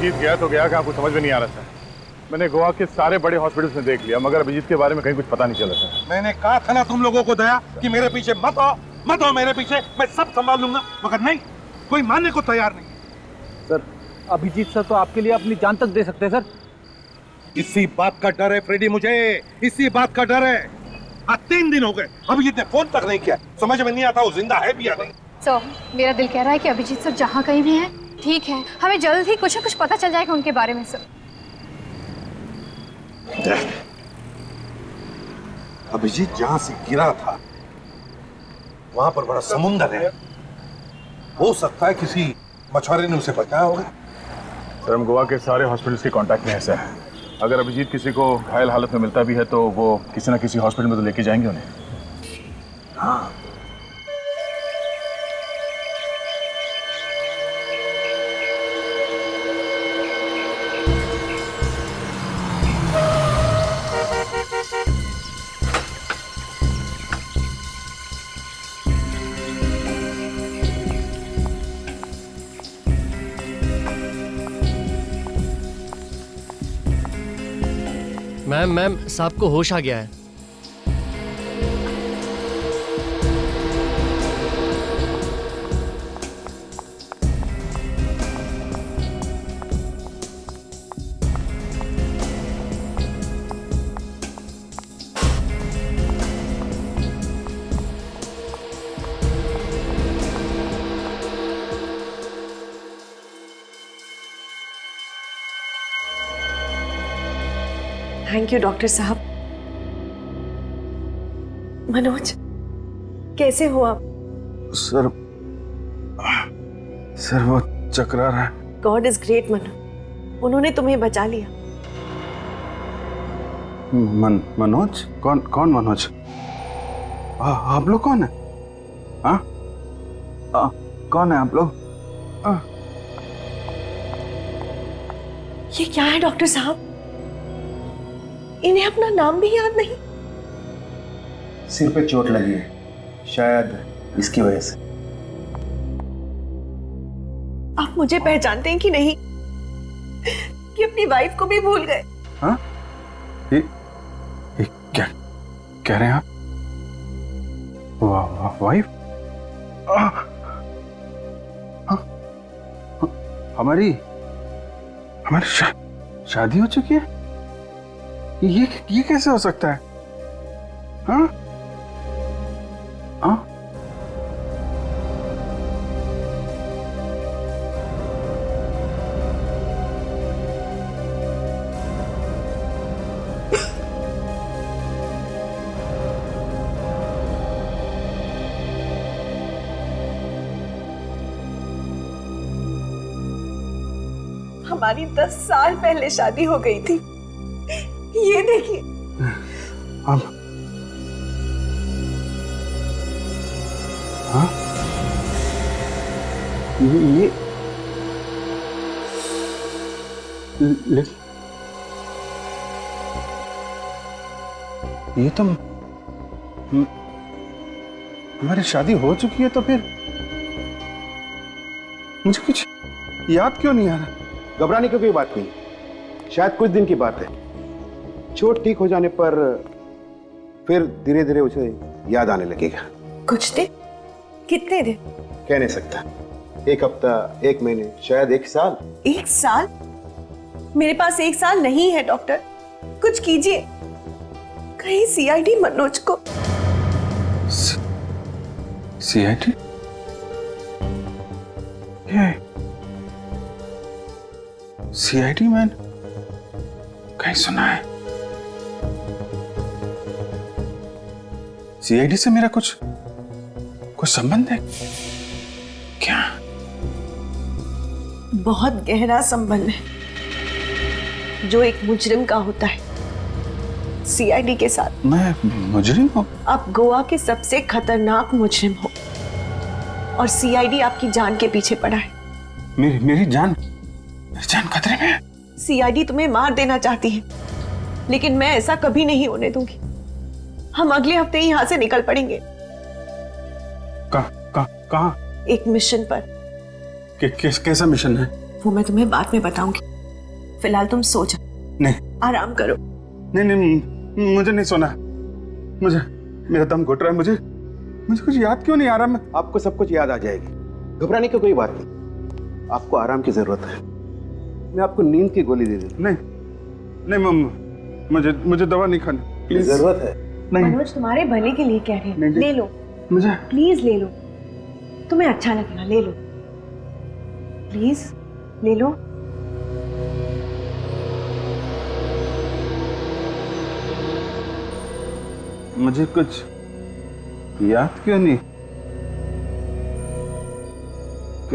अभिजीत गया तो गया, आपको समझ में नहीं आ रहा था। मैंने गोवा के सारे बड़े हॉस्पिटल्स में देख लिया, मगर अभिजीत के बारे में कहीं कुछ पता नहीं चला था। मैंने कहा था ना तुम लोगों को दया कि मेरे पीछे मत आओ मेरे पीछे, मैं सब संभाल लूंगा, मगर नहीं, कोई मानने को तैयार नहीं। सर, अभिजीत सर तो आपके लिए अपनी जान तक दे सकते हैं सर। इसी बात का डर है फ्रेडी, मुझे इसी बात का डर है। आज 3 दिन हो गए, अभिजीत ने फोन तक नहीं किया। समझ में नहीं आता वो जिंदा है भी या नहीं। सर, मेरा दिल कह रहा है कि अभिजीत सर जहाँ कहीं भी हैं ठीक है, हमें जल्द ही कुछ न कुछ पता चल जाएगा उनके बारे में। सर, अभिजीत जहां से गिरा था वहां पर बड़ा समुंदर है, हो सकता है किसी मछुआरे ने उसे बचाया होगा। सर, हम गोवा के सारे हॉस्पिटल्स के कांटेक्ट में है सर। अगर अभिजीत किसी को घायल हालत में मिलता भी है तो वो किसी ना किसी हॉस्पिटल में तो लेके जाएंगे उन्हें। हाँ, मैम साहब को होश आ गया है। थैंक यू डॉक्टर साहब। मनोज, कैसे हो आप? सर वो चकरा रहा है। गॉड इज ग्रेट मनोज, उन्होंने तुम्हें बचा लिया। मनोज? कौन मनोज? आप लोग कौन है? हाँ? कौन है आप लोग? ये क्या है डॉक्टर साहब? इन्हें अपना नाम भी याद नहीं। सिर पे चोट लगी है, शायद इसकी वजह से। आप मुझे पहचानते हैं कि नहीं, कि अपनी वाइफ को भी भूल गए? हाँ? ये क्या कह रहे हैं आप? वाइफ? हमारी शादी हो चुकी है? ये कैसे हो सकता है? हाँ? हाँ? हमारी 10 साल पहले शादी हो गई थी। ये देखिए। अब हाँ? ये तो हमारी शादी हो चुकी है, तो फिर मुझे कुछ याद क्यों नहीं आ रहा? घबराने की कोई बात नहीं, शायद कुछ दिन की बात है। चोट ठीक हो जाने पर फिर धीरे धीरे उसे याद आने लगेगा। कुछ दिन? कितने दिन? कह नहीं सकता, 1 हफ्ता, 1 महीने, शायद 1 साल। 1 साल? मेरे पास 1 साल नहीं है डॉक्टर, कुछ कीजिए। कहीं सीआईडी मनोज को। सीआईडी? सीआईडी मैन कहीं सुना है? सीआईडी से मेरा कुछ संबंध है क्या? बहुत गहरा संबंध है जो एक मुजरिम का होता है सीआईडी के साथ। मैं मुजरिम हूँ? आप गोवा के सबसे खतरनाक मुजरिम हो और सीआईडी आपकी जान के पीछे पड़ा है। मेरी जान खतरे में है। सीआईडी तुम्हें मार देना चाहती है, लेकिन मैं ऐसा कभी नहीं होने दूंगी। हम अगले हफ्ते ही यहाँ से निकल पड़ेंगे। कहाँ? एक मिशन पर। कैसा मिशन है? वो मैं तुम्हें बाद में बताऊंगी। फिलहाल तुम सो जाओ, नहीं आराम करो। नहीं नहीं, मुझे नहीं सोना। मुझे, मेरा दम घुट रहा है। मुझे कुछ याद क्यों नहीं आ रहा? मैं आपको सब कुछ याद आ जाएगी, घबराने की कोई बात नहीं। आपको आराम की जरूरत है, मैं आपको नींद की गोली दे दूं। नहीं नहीं, मुझे दवा नहीं खानी, प्लीज। जरूरत है। नहीं, मनोज तुम्हारे भले के लिए कह रहे हैं, नहीं, ले लो मुझे प्लीज, ले लो, तुम्हें अच्छा लगेगा, ले लो प्लीज, ले लो। मुझे कुछ याद क्यों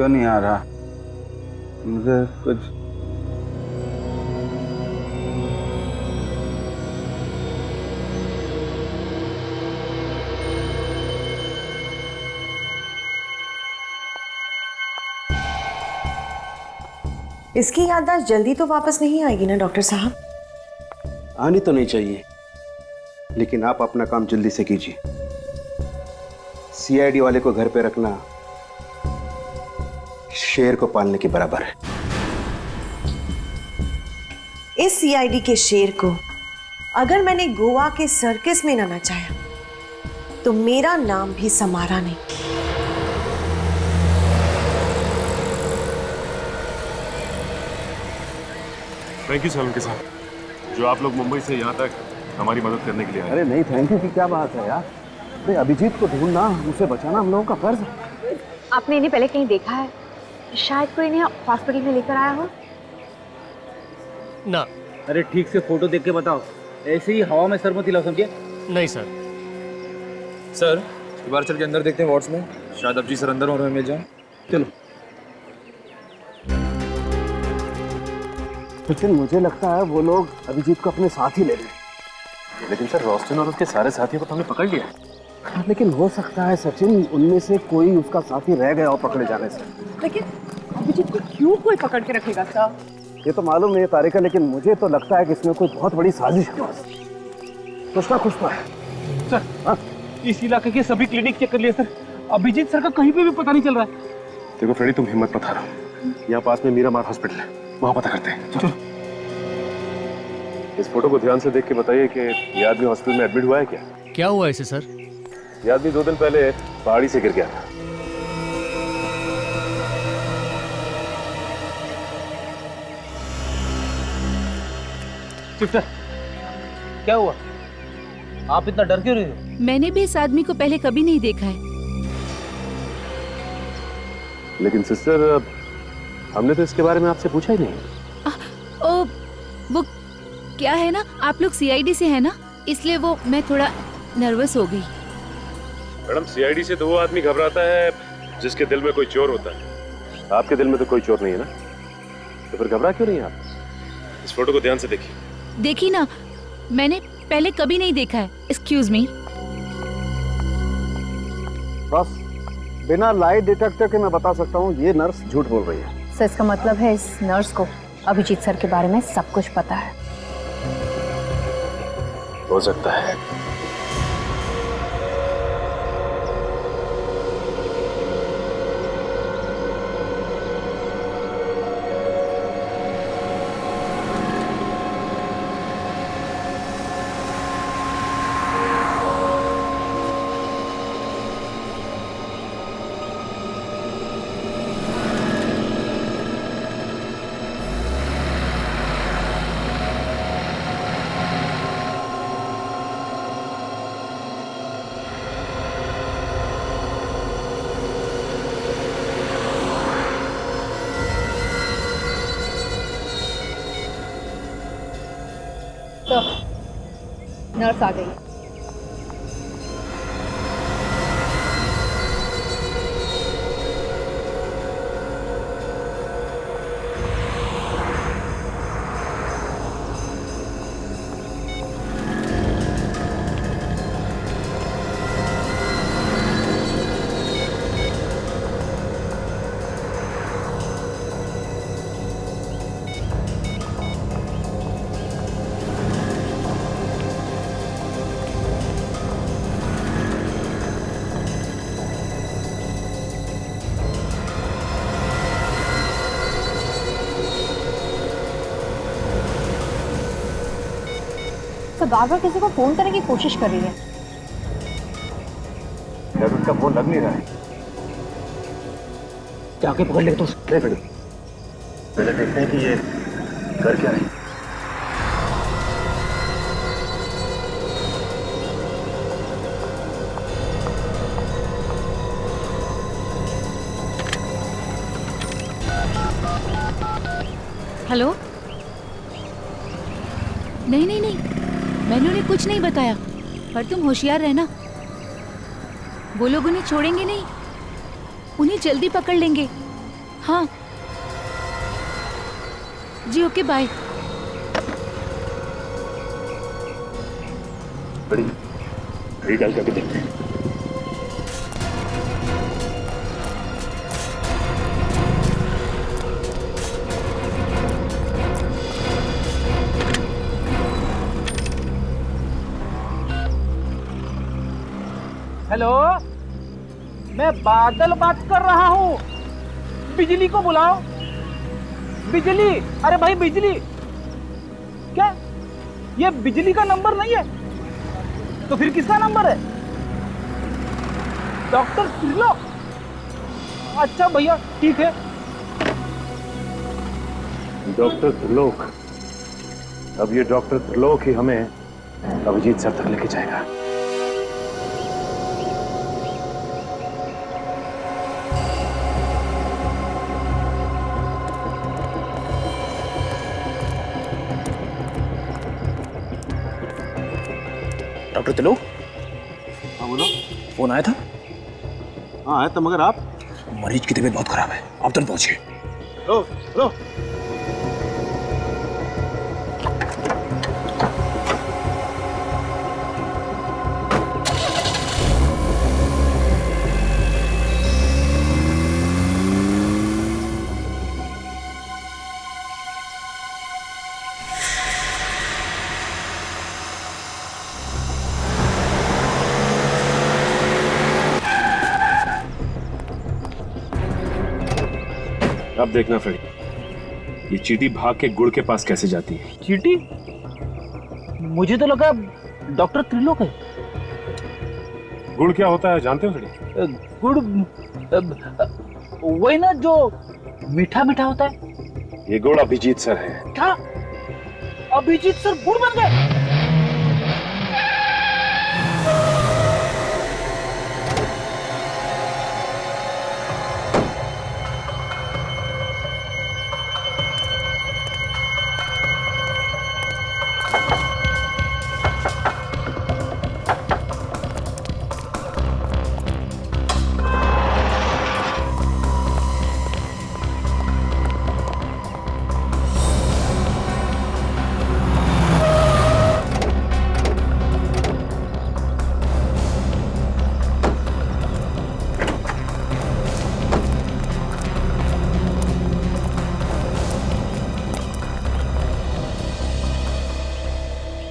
नहीं आ रहा? मुझे कुछ इसकी याददाश्त जल्दी तो वापस नहीं आएगी ना डॉक्टर साहब? आनी तो नहीं चाहिए, लेकिन आप अपना काम जल्दी से कीजिए। सीआईडी वाले को घर पे रखना शेर को पालने के बराबर है। इस सीआईडी के शेर को अगर मैंने गोवा के सर्कस में ना नचाया तो मेरा नाम भी समारा नहीं। थैंक यू सोलंकी साहब, जो आप लोग मुंबई से यहाँ तक हमारी मदद करने के लिए आए। अरे नहीं, थैंक यू की क्या बात है यार। अरे अभिजीत को ढूंढना, उसे बचाना हम लोगों का फर्ज है। आपने इन्हें पहले कहीं देखा है? शायद कोई इन्हें हॉस्पिटल में लेकर आया हो। ना। अरे ठीक से फोटो देख के बताओ, ऐसे ही हवा में सर मत हिलाओ, समझे? नहीं सर। सर एक बार चल के अंदर देखते हैं वार्ड्स में, शायद अभिजीत सर अंदर और हमें मिल जाए। चलो। लेकिन मुझे लगता है वो लोग अभिजीत को अपने साथ ही ले लें। लेकिन सर रोस्टन और उसके सारे साथियों को तो हमने पकड़ लिया। हाँ, लेकिन हो सकता है सचिन, उनमें से कोई उसका साथी रह गया हो पकड़े जाने से। लेकिन अभिजीत को क्यों कोई पकड़ के रखेगा सर? ये तो मालूम नहीं है तारिका, लेकिन मुझे तो लगता है कि इसमें कोई बहुत बड़ी साजिश है। कुछ ना कुछ तो है। सर, हाँ? इस इलाके के सभी क्लिनिक चेक कर लिए सर, अभिजीत सर का कहीं पे भी पता नहीं चल रहा है। देखो फ्रेडी, तुम हिम्मत मत हारो, यहाँ पास में मीरामार हॉस्पिटल है, वहाँ पता करते हैं। चलो। इस फोटो को ध्यान से देख के बताइए कि ये आदमी हॉस्पिटल में एडमिट हुआ है क्या? क्या हुआ इसे सर? ये आदमी 2 दिन पहले पहाड़ी से गिर गया था। सिस्टर, क्या हुआ? आप इतना डर क्यों रही हो? मैंने भी इस आदमी को पहले कभी नहीं देखा है। लेकिन सिस्टर, हमने तो इसके बारे में आपसे पूछा ही नहीं। ओ, वो क्या है ना, आप लोग सीआईडी से है ना, इसलिए वो मैं थोड़ा नर्वस हो गई। मैडम, सीआईडी से तो वो आदमी घबराता है जिसके दिल में कोई चोर होता है। आपके दिल में तो कोई चोर नहीं है ना, तो फिर घबरा क्यों नहीं आप? इस फोटो को ध्यान से देखिए। देखी ना, मैंने पहले कभी नहीं देखा है। Excuse me. बस बिना लाइट डिटेक्टर के मैं बता सकता हूँ ये नर्स झूठ बोल रही है। सर, इसका मतलब है इस नर्स को अभिजीत सर के बारे में सब कुछ पता है। हो सकता है। तो नर्स आ गई। तो बार बार किसी को फोन करने की कोशिश कर रही है। यार उसका फोन लग नहीं रहा है। जाके पकड़ ले तो पहले देखते हैं कि ये कर क्या है। हेलो। नहीं नहीं नहीं, मैंने उन्हें कुछ नहीं बताया, पर तुम होशियार रहना। वो लोग उन्हें छोड़ेंगे नहीं, उन्हें जल्दी पकड़ लेंगे। हाँ जी, ओके बाय। बड़ी डाल करके देखते हैं। हेलो, मैं बादल बात कर रहा हूँ। बिजली को बुलाओ। बिजली, अरे भाई बिजली। क्या ये बिजली का नंबर नहीं है तो फिर किसका नंबर है? डॉक्टर त्रिलोक। अच्छा भैया ठीक है। डॉक्टर त्रिलोक। अब ये डॉक्टर त्रिलोक ही हमें अभिजीत सर तक लेके जाएगा। डॉक्टर त्रिलोक। हाँ बोलो। फोन आया था? हाँ आया था, मगर आप? मरीज की तबीयत बहुत खराब है, आप तुरंत पहुंचिए। रो रो। अब देखना फ्रेडी, ये चींटी भाग के गुड़ के पास कैसे जाती है। चीटी? मुझे तो लगा डॉक्टर त्रिलोक है। गुड़ क्या होता है जानते हो फ्रेडी? गुड़ वही ना जो मीठा मीठा होता है। ये गुड़ अभिजीत सर है। क्या अभिजीत सर गुड़ बन गए?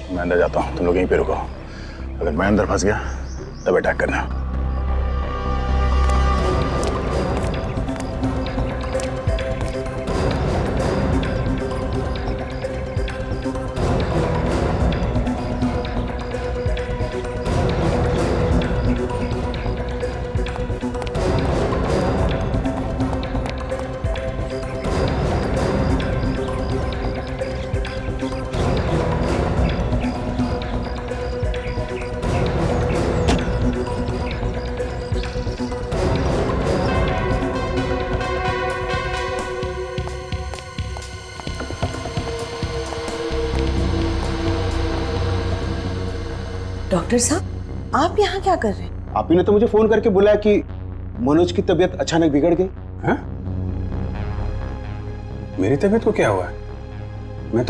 मैं अंदर जाता हूँ, तुम लोग यहीं पे रुको। अगर मैं अंदर फंस गया तब अटैक करना। डॉक्टर साहब, आप यहाँ क्या कर रहे हैं? आप ही ने तो मुझे फोन करके बुलाया कि मनोज की तबीयत अचानक बिगड़ गई। हाँ? मेरी तबीयत को क्या हुआ है? मैं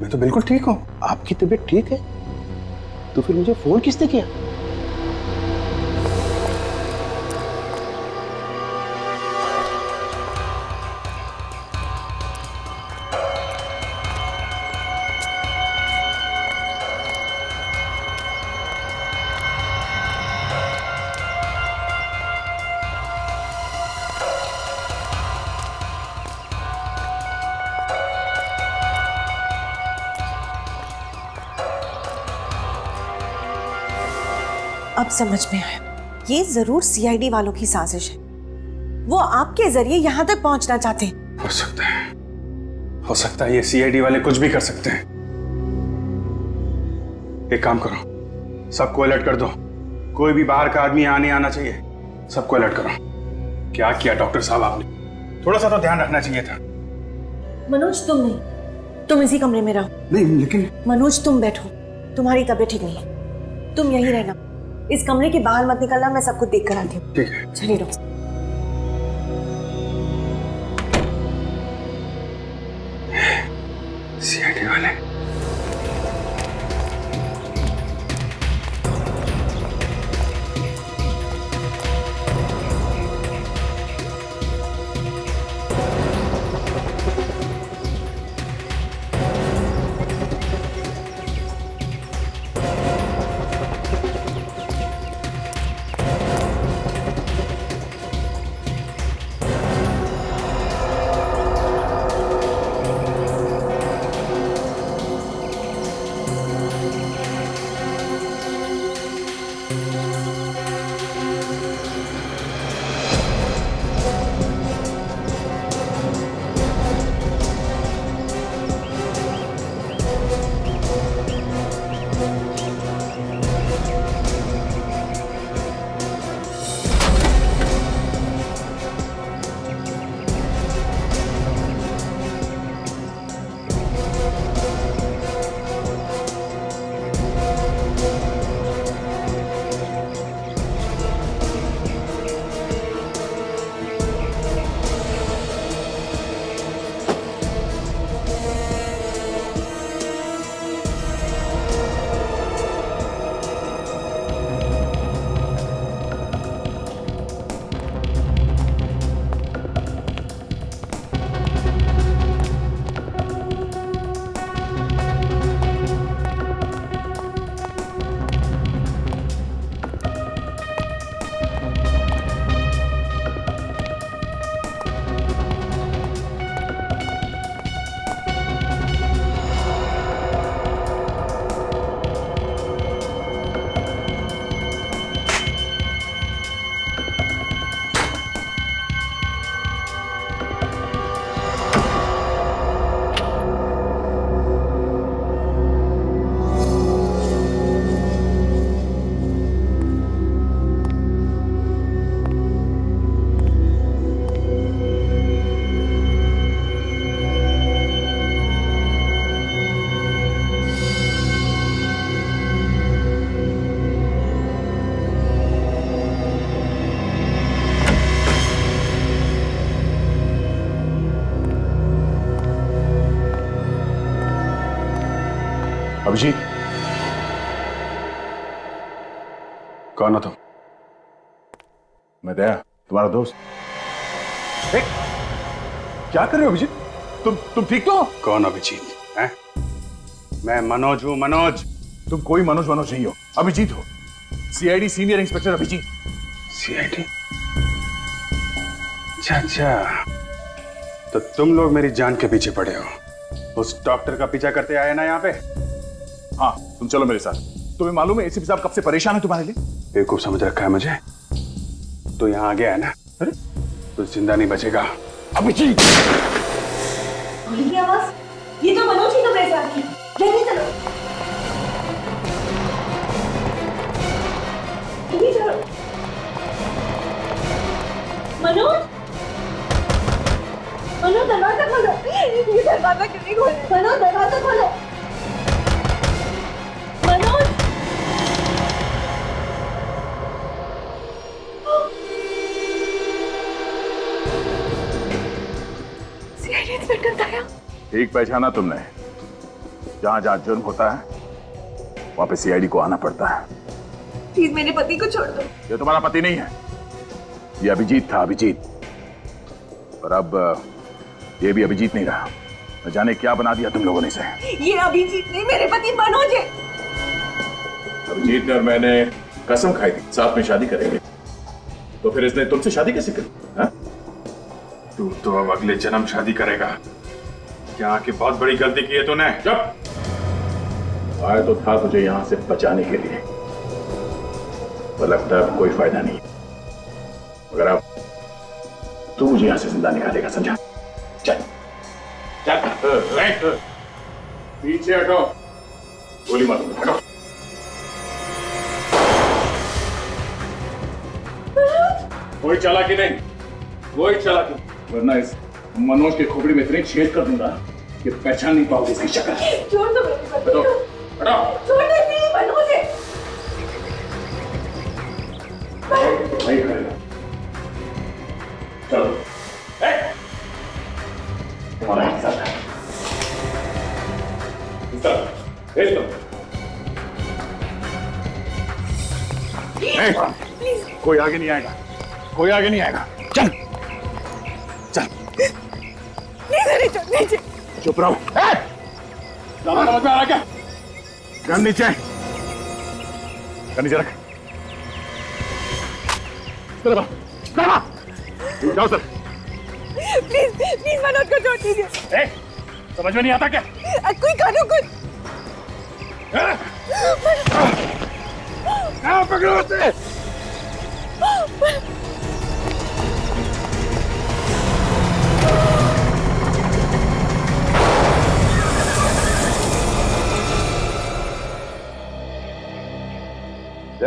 तो बिल्कुल ठीक हूँ। आपकी तबीयत ठीक है तो फिर मुझे फोन किसने किया? अब समझ में आया, ये जरूर सीआईडी वालों की साजिश है। वो आपके जरिए यहां तक पहुंचना चाहते हैं। हो सकता है ये सीआईडी वाले कुछ भी कर सकते हैं। एक काम करो, सबको अलर्ट कर दो। कोई भी बाहर का आदमी आने आना चाहिए, सबको अलर्ट करो। क्या किया डॉक्टर साहब आपने? थोड़ा सा तो ध्यान रखना चाहिए था। मनोज तुम नहीं, तुम इसी कमरे में रहो। नहीं लेकिन मनोज तुम बैठो, तुम्हारी तबीयत ठीक नहीं है, तुम यहीं रहना। इस कमरे के बाहर मत निकलना, मैं सब कुछ देख कर आती हूँ। ठीक है। चलिए डॉक्टर। सीआईडी वाले अभिजीत, कौन हो तुम? मैं दया, तुम्हारा दोस्त। क्या कर रहे हो अभिजीत? तुम ठीक तो हो? कौन अभिजीत है? मैं मनोज हूँ, मनोज। तुम कोई मनोज नहीं हो, अभिजीत हो। CID senior inspector Abhijit. CID? अच्छा, तो तुम लोग मेरी जान के पीछे पड़े हो। उस डॉक्टर का पीछा करते आए ना यहाँ पे? हाँ, तुम चलो मेरे साथ। तुम्हें मालूम है एसीपी साहब कब से परेशान है तुम्हारे लिए? बेवकूफ समझ रखा है मुझे। तो यहाँ आ गया है ना? अरे तो जिंदा नहीं बचेगा। अभिजीत! ये आवाज, ये तो मनोज ही कमरे से आ रही है। जल्दी चलो, जल्दी चलो। मनोज, मनोज दरवाजा खोलो। ये दरवाजा क्यों नहीं खोल रहे? मनोज दरवाजा खोलो। मनोज, सीआईडी इंस्पेक्टर दया। ठीक पहचाना तुमने। जहां जहां जुर्म होता है वहां पे सीआईडी को आना पड़ता है। प्लीज मेरे पति को छोड़ दो। ये तुम्हारा पति नहीं है, ये अभिजीत था, अभिजीत। पर अब ये भी अभिजीत नहीं रहा। न जाने क्या बना दिया तुम लोगों ने इसे। ये अभिजीत नहीं, मेरे पति मनोज है। अभिजीत ने और मैंने कसम खाई थी साथ में शादी करेंगे, तो फिर इसने तुमसे शादी कैसे करी? तू तो अब अगले जन्म शादी करेगा। यहाँ की बहुत बड़ी गलती की है तूने। चुप! आया तो था तुझे यहाँ से बचाने के लिए, तो लगता है अब कोई फायदा नहीं। मगर अब तू मुझे यहां से जिंदा निकालेगा, समझा? चल चल, पीछे हटो, गोली मारो, हटो। कोई चालाकी नहीं, कोई चालाकी, वरना इस मनोज के खोपड़ी में इतनी छेद कर दूंगा कि पहचान नहीं पाओगे इसकी शक्ल। छोड़ दो मेरे पति को। हटो, छोड़ दे, नहीं मनोज है। नहीं करेगा। चलो, तुम्हारा हिस्सा है। हिस्सा, भेज दो। कोई आगे नहीं आएगा, कोई आगे नहीं आएगा। चल चल, नीचे। चुप रहो। समझ में आ रहा क्या? गन नीचे, गन नीचे रख। जाओ सर। प्लीज मनोज को छोड़ दीजिए। समझ में नहीं आता क्या? कोई कानून कुछ पकड़ो उसे।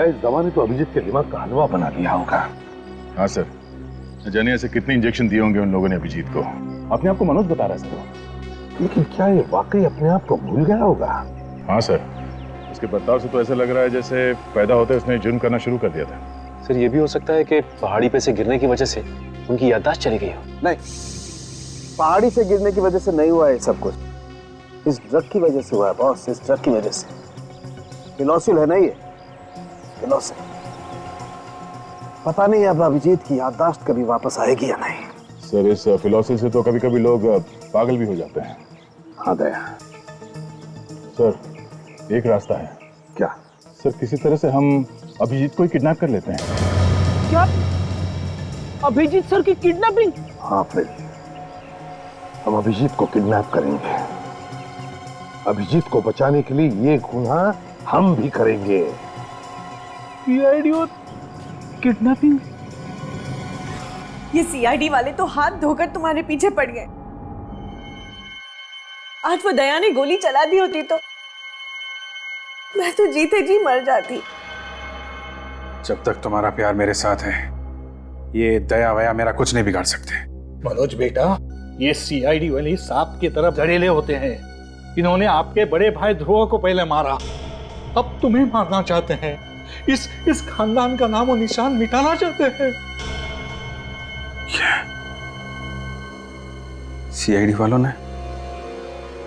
इस दवा ने तो अभिजीत के दिमाग का हलवा बना दिया होगा। हाँ सर, न जाने ऐसे कितने इंजेक्शन दिए होंगे उन लोगों ने अभिजीत को। अपने आप को मनोज बता रहा है सर, लेकिन क्या ये वाकई अपने आप को भूल गया होगा? हाँ सर, उसके बर्ताव से तो ऐसा लग रहा है जैसे पैदा होते उसने जुर्म करना शुरू कर दिया था। सर ये भी हो सकता है कि पहाड़ी पे से गिरने की वजह से उनकी याददाश्त चली गई हो। नहीं, पहाड़ी से गिरने की वजह से नहीं हुआ है सब कुछ, इस ड्रग की वजह से हुआ है बॉस, इस ड्रग की वजह से। फिनोसिल है ना ये, फिनोसिल। पता नहीं अब अभिजीत की याददाश्त कभी वापस आएगी या नहीं। सर इस फिलॉसफी से तो कभी कभी लोग पागल भी हो जाते हैं। हाँ दया। सर एक रास्ता है। क्या? सर किसी तरह से हम अभिजीत को ही किडनैप कर लेते हैं। क्या अभिजीत सर की किडनैपिंग? हाँ फ्रेड, हम अभिजीत को किडनैप करेंगे। अभिजीत को बचाने के लिए ये गुनाह हम भी करेंगे। सीआईडी और किडनैपिंग? ये सीआईडी वाले तो हाथ धोकर तुम्हारे पीछे पड़ गए। आज वो दया ने गोली चला दी होती तो मैं तो जीते जी मर जाती। जब तक तुम्हारा प्यार मेरे साथ है, ये दया वया मेरा कुछ नहीं बिगाड़ सकते। मनोज बेटा, ये सीआईडी वाले सांप की तरफ जहरीले होते हैं। इन्होंने आपके बड़े भाई ध्रुव को पहले मारा, अब तुम्हें मारना चाहते हैं। इस खानदान का नाम और निशान मिटाना चाहते हैं। सीआईडी वालों ने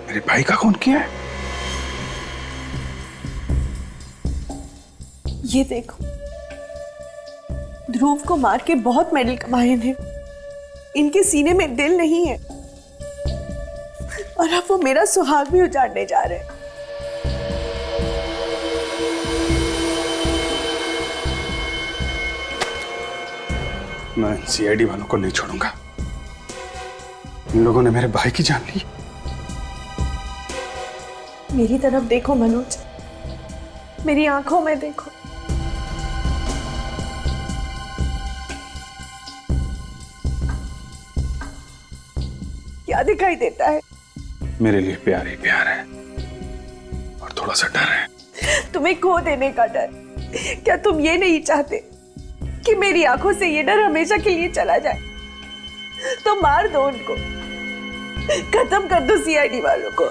मेरे भाई का खून किया है? ये देखो, ध्रुव को मार के बहुत मेडल कमाए हैं। इनके सीने में दिल नहीं है और अब वो मेरा सुहाग भी उजाड़ने जा रहे हैं। मैं सीआईडी वालों को नहीं छोड़ूंगा। इन लोगों ने मेरे भाई की जान ली। मेरी तरफ देखो मनोज, मेरी आंखों में देखो। क्या दिखाई देता है? मेरे लिए प्यार ही प्यार है और थोड़ा सा डर है। तुम्हें खो देने का डर। क्या तुम ये नहीं चाहते कि मेरी आंखों से ये डर हमेशा के लिए चला जाए? तो मार दो उनको, खत्म कर दो सीआईडी वालों को।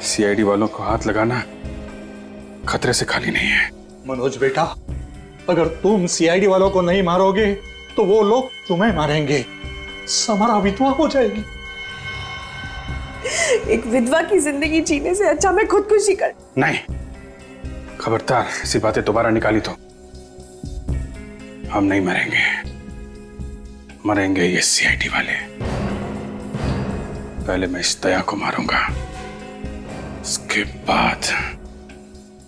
सीआईडी वालों को हाथ लगाना खतरे से खाली नहीं है। मनोज बेटा, अगर तुम सीआईडी वालों को नहीं मारोगे तो वो लोग तुम्हें मारेंगे। समारा विधवा हो जाएगी। एक विधवा की जिंदगी जीने से अच्छा मैं खुदकुशी कर। नहीं, खबरदार ऐसी बातें दोबारा निकाली तो हम नहीं मरेंगे। मरेंगे ये सीआईडी वाले। पहले मैं इस दया को मारूंगा, उसके बाद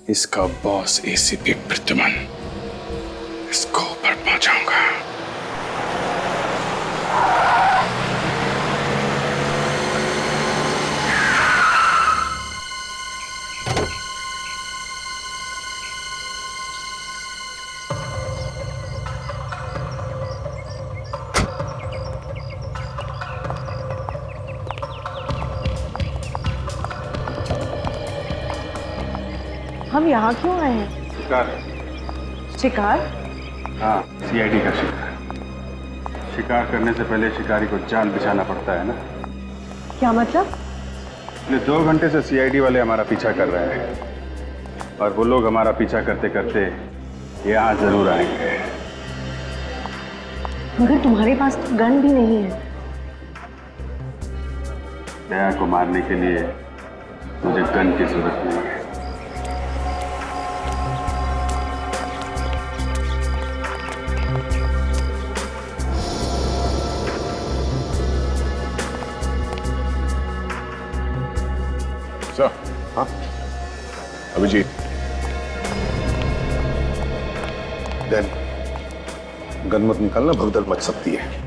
इसका बॉस एसीपी प्रद्युमन, इसको ऊपर पहुंचाऊंगा। हम यहाँ क्यों आए हैं? शिकार। शिकार? हाँ, सीआईडी का शिकार। शिकार करने से पहले शिकारी को जाल बिछाना पड़ता है ना। क्या मतलब? पिछले 2 घंटे से सीआईडी वाले हमारा पीछा कर रहे हैं और वो लोग हमारा पीछा करते करते यहाँ जरूर आएंगे। मगर तुम्हारे पास तो गन भी नहीं है। दया को मारने के लिए मुझे गन की जरूरत नहीं है। सर, हाँ अभिजीत, देन गन मत निकालना, भगदड़ मच सकती है।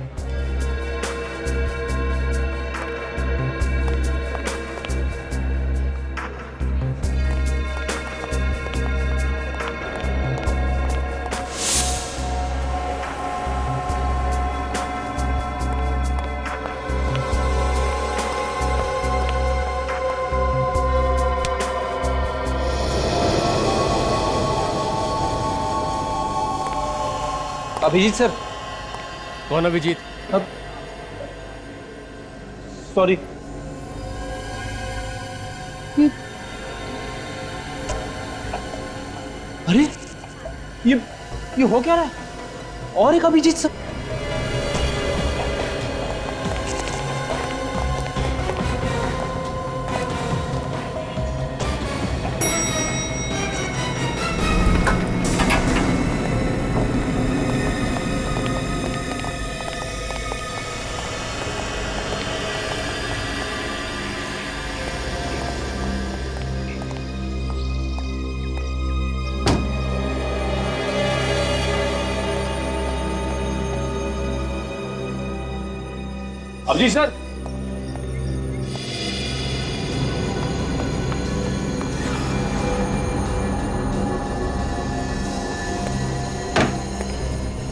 अभिजीत सर। कौन अभिजीत? अब सॉरी। अरे ये हो क्या रहा है? और एक अभिजीत सर। अभिजीत सर।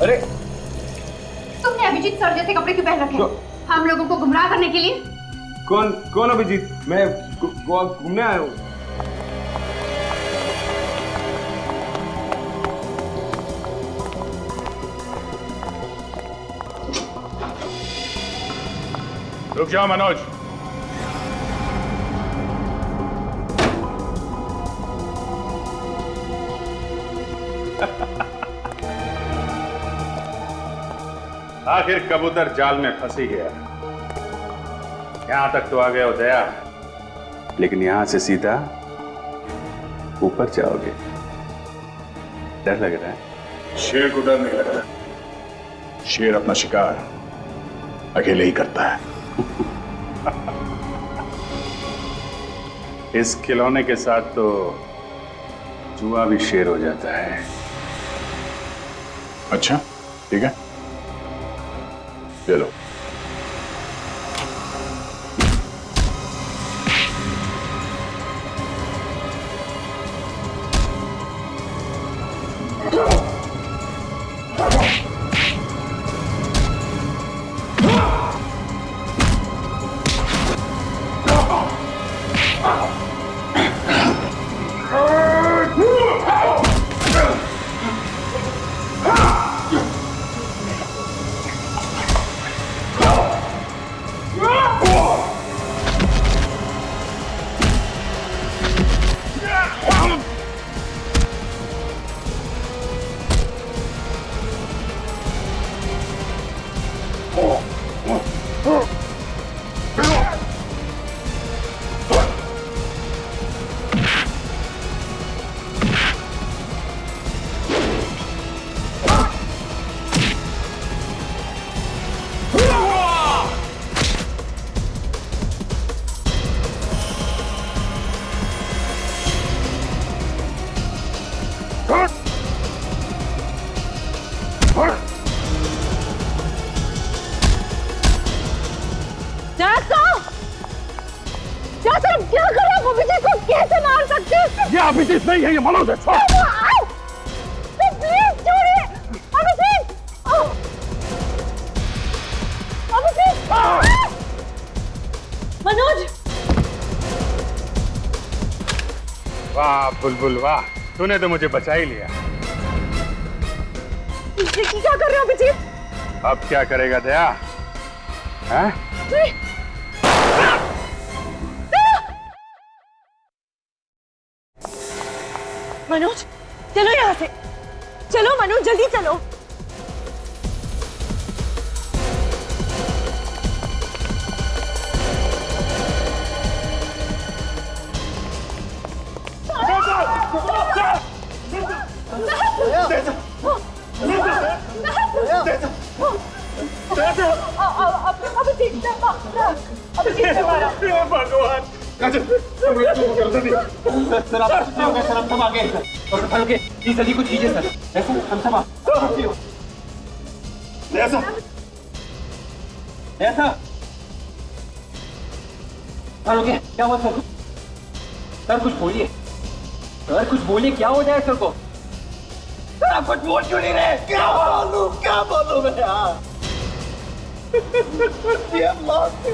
अरे तुमने अभिजीत सर जैसे कपड़े क्यों पहन रखे हैं? हम लोगों को गुमराह करने के लिए? कौन अभिजीत? मैं गोवा घूमने आया हूँ। रुक जाओ मनोज। आखिर कबूतर जाल में फंस ही गया। यहां तक तो आ गए हो दया, लेकिन यहां से सीधा ऊपर जाओगे। डर लग रहा है? शेर को डर नहीं लगता। शेर अपना शिकार अकेले ही करता है। इस खिलौने के साथ तो जुआ भी शेर हो जाता है। अच्छा ठीक है, ले लो। ये अभिजीत नहीं है, ये मनोज है। प्लीज छोड़िए अभिजीत। अभिजीत मनोज वाह बुलबुल वाह, तूने तो मुझे बचा ही लिया। क्या कर रहे हो अभिजीत? अब क्या करेगा दया? हैं? मनोज चलो यहाँ से, चलो मनोज जल्दी चलो। भगवान सर आप कुछ नहीं होगा सर, हम सब आ गए सर। डॉक्टर साहब के प्लीज जल्दी कुछ कीजिए सर। ऐसा हम सब ऐसा ऐसा सर ओके, क्या हुआ सर? सर कुछ बोलिए सर, कुछ बोलिए, क्या हो जाए सर को? सर आप कुछ बोल क्यों नहीं रहे? क्या बोलूं मैं यार? ये लॉस्ट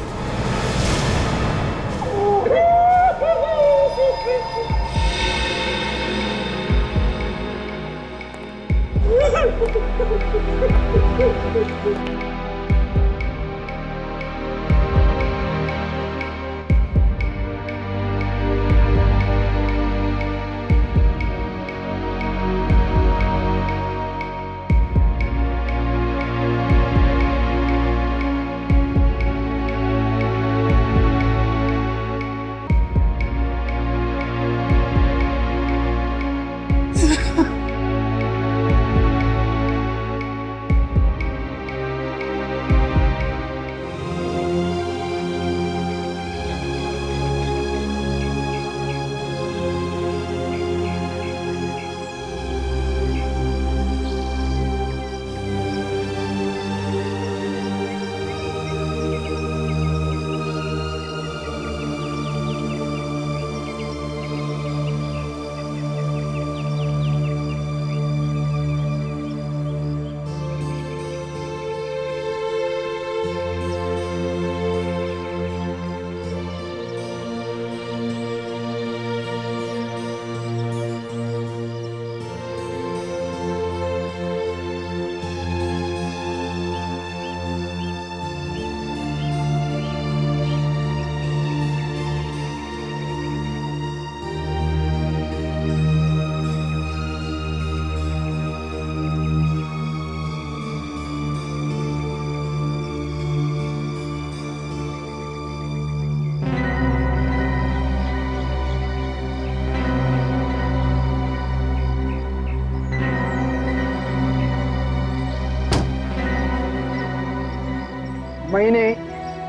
मैंने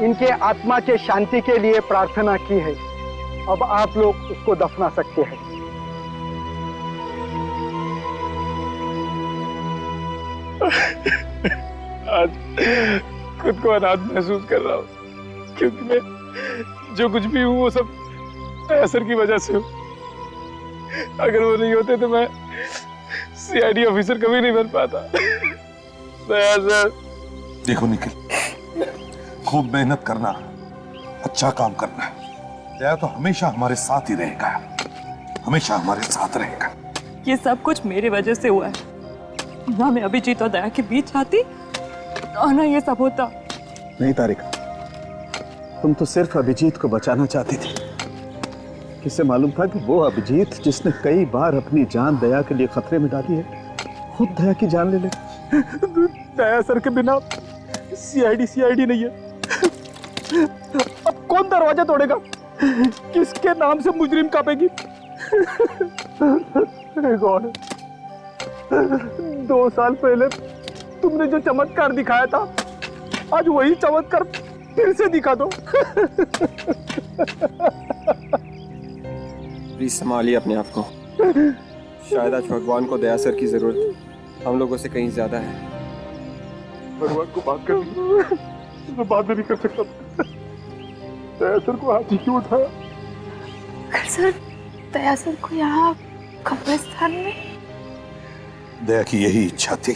इनके आत्मा के शांति के लिए प्रार्थना की है। अब आप लोग उसको दफना सकते हैं। आज खुद को अनाथ महसूस कर रहा हूँ, क्योंकि मैं जो कुछ भी हूँ वो सब असर की वजह से हूँ। अगर वो नहीं होते तो मैं सीआईडी ऑफिसर कभी नहीं बन पाता। देखो निखिल, खूब मेहनत करना, अच्छा काम करना। दया तो हमेशा हमारे साथ ही रहेगा, हमेशा हमारे साथ रहेगा। ये सब कुछ मेरी वजह से हुआ है। ना मैं अभिजीत और दया के बीच आती और ना ये सब होता। नहीं तारिका, तुम तो सिर्फ अभिजीत को बचाना चाहती थी। किसे मालूम था कि वो अभिजीत जिसने कई बार अपनी जान दया के लिए खतरे में डाली है, खुद दया की जान ले ले। दया सर के बिना सीआईडी नहीं है। अब कौन दरवाजा तोड़ेगा? किसके नाम से मुजरिम कांपेगी? गॉड, 2 साल पहले तुमने जो चमत्कार दिखाया था, आज वही चमत्कार फिर से दिखा दो। प्लीज संभालिए अपने आप को। शायद आज भगवान को दया सर की जरूरत हम लोगों से कहीं ज्यादा है। भगवान को बात कर, मैं बात भी नहीं कर सकता। दया सर को हाथ ही क्यों उठाया? सर, दया सर को यहाँ कब्रिस्तान में? दया की यही इच्छा थी।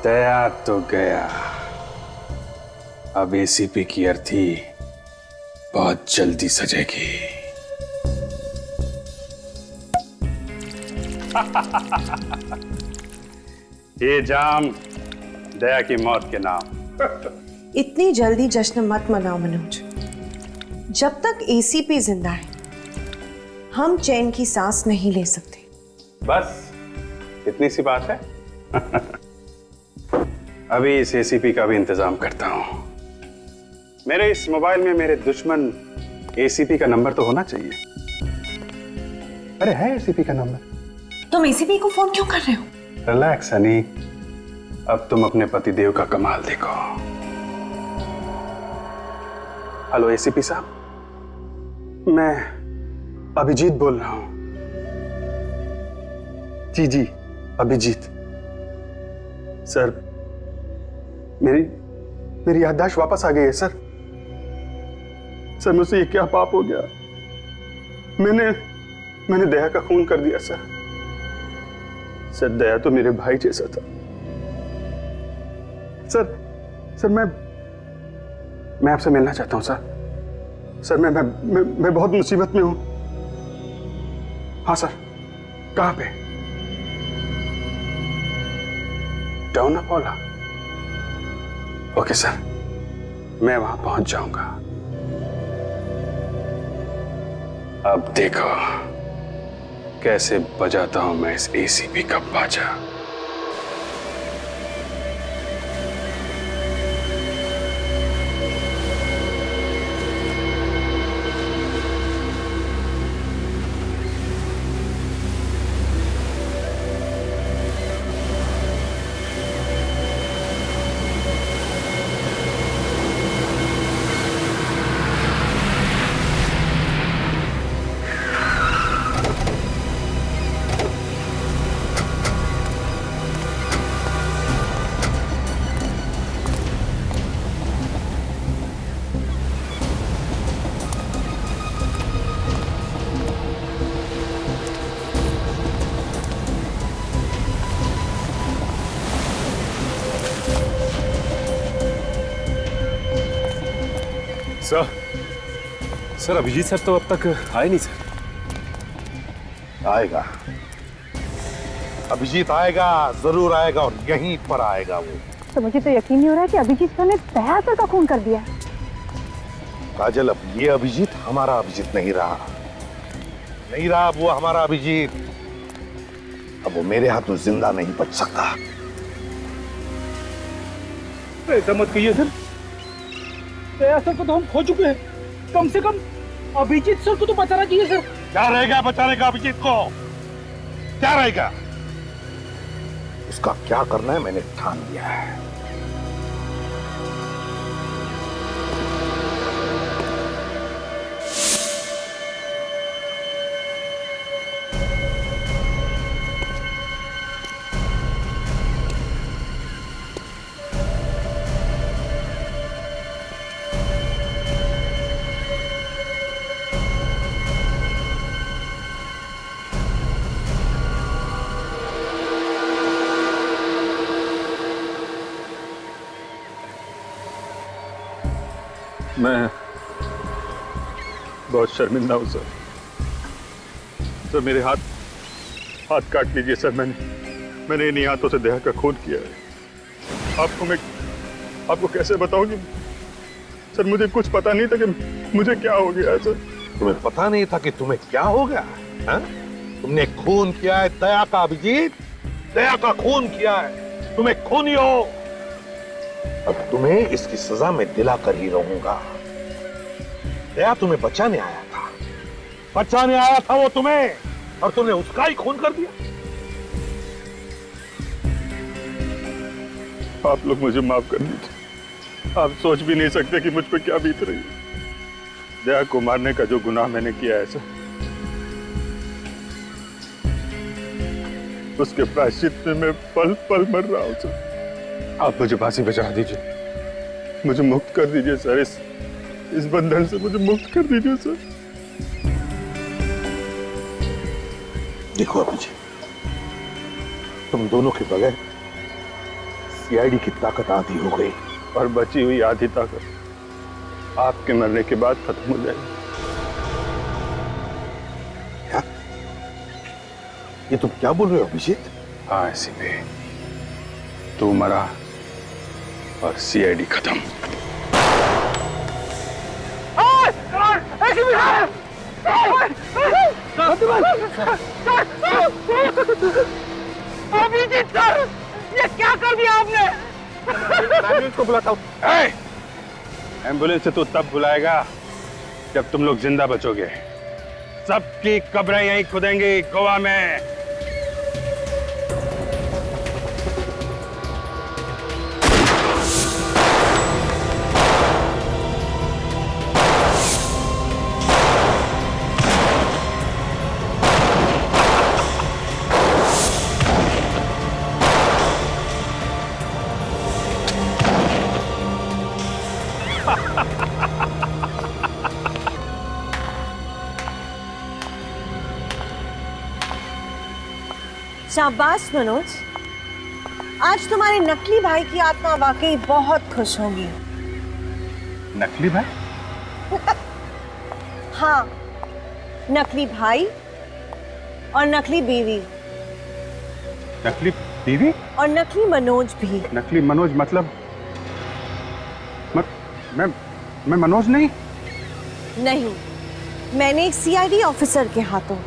दया तो गया, अब एसीपी की अर्थी बहुत जल्दी सजेगी। ये जाम दया की मौत के नाम। इतनी जल्दी जश्न मत मनाओ मनोज। जब तक एसीपी जिंदा है हम चैन की सांस नहीं ले सकते। बस इतनी सी बात है। अभी इस एसीपी का भी इंतजाम करता हूं। मेरे इस मोबाइल में मेरे दुश्मन एसीपी का नंबर तो होना चाहिए। अरे है एसीपी का नंबर। तुम एसीपी को फोन क्यों कर रहे हो? रिलैक्स हनी, अब तुम अपने पतिदेव का कमाल देखो। हेलो एसीपी साहब, मैं अभिजीत बोल रहा हूं। जी जी अभिजीत। सर मेरी याददाश्त वापस आ गई है सर। सर मुझसे ये क्या पाप हो गया? मैंने दया का खून कर दिया सर। सर दया तो मेरे भाई जैसा था। सर मैं आपसे मिलना चाहता हूं सर। सर मैं बहुत मुसीबत में हूं। हाँ सर, कहां पे? टाउन अपोला। ओके सर, मैं वहां पहुंच जाऊंगा। अब देखो कैसे बजाता हूं मैं इस एसीपी का बाजा। सर अभिजीत सर तो अब तक आए नहीं सर। आएगा, अभिजीत आएगा, जरूर आएगा और यहीं पर आएगा वो। तो मुझे तो यकीन नहीं हो रहा कि अभिजीत सर ने दया सर का खून कर दिया। काजल, अब ये अभिजीत हमारा अभिजीत नहीं रहा। अब वो हमारा अभिजीत। अब वो मेरे हाथों जिंदा नहीं बच सकता। ऐसा मत कहिए सर। दया सर को तो हम खो चुके हैं। कम से कम अभिजीत सर को तो बचाना चाहिए सर। क्या रहेगा बचाने का अभिजीत को? क्या रहेगा? उसका क्या करना है मैंने ठान लिया है। मैं बहुत शर्मिंदा हूं सर। सर मेरे हाथ काट लीजिए सर। मैंने इन्हीं हाथों से दया का खून किया है। आपको कैसे बताऊं कि सर मुझे कुछ पता नहीं था कि मुझे क्या हो गया है सर। तुम्हें पता नहीं था कि तुम्हें क्या हो गया है? तुमने खून किया है दया का अभिजीत, दया का खून किया है। तुम्हें खूनी हो। अब तुम्हें इसकी सजा मैं दिलाकर ही रहूंगा। दया तुम्हें बचाने आया था वो तुम्हें, और तुमने उसका ही खून कर दिया। आप लोग मुझे माफ कर दीजिए। आप सोच भी नहीं सकते कि मुझ पर क्या बीत रही है। दया को मारने का जो गुनाह मैंने किया है सर, उसके प्रायश्चित में मैं पल पल मर रहा हूं सर। आप मुझे फांसी बचा दीजिए। मुझे मुक्त कर दीजिए सर। इस बंधन से मुझे मुक्त कर दीजिए सर। देखो अभिजीत, तुम दोनों के बगैर सीआईडी की ताकत आधी हो गई और बची हुई आधी ताकत आपके मरने के बाद खत्म हो जाएगी। क्या? ये तुम क्या बोल रहे हो अभिजीत? हाँ एसीपी, तू मरा और सीआईडी खत्म। अभिजीत सर, ये क्या कर दिया आपने? एम्बुलेंस को बुलाता हूँ। एम्बुलेंस से तो तब बुलाएगा जब तुम लोग जिंदा बचोगे। सबकी कब्रें यहीं खुदेंगी गोवा में। शाबाश मनोज, आज तुम्हारे नकली भाई की आत्मा वाकई बहुत खुश होगी। नकली भाई? हाँ, नकली भाई और नकली बीवी नकली बीवी और नकली मनोज भी। नकली मनोज मतलब मैं मनोज नहीं। नहीं, मैंने एक सीआईडी ऑफिसर के हाथों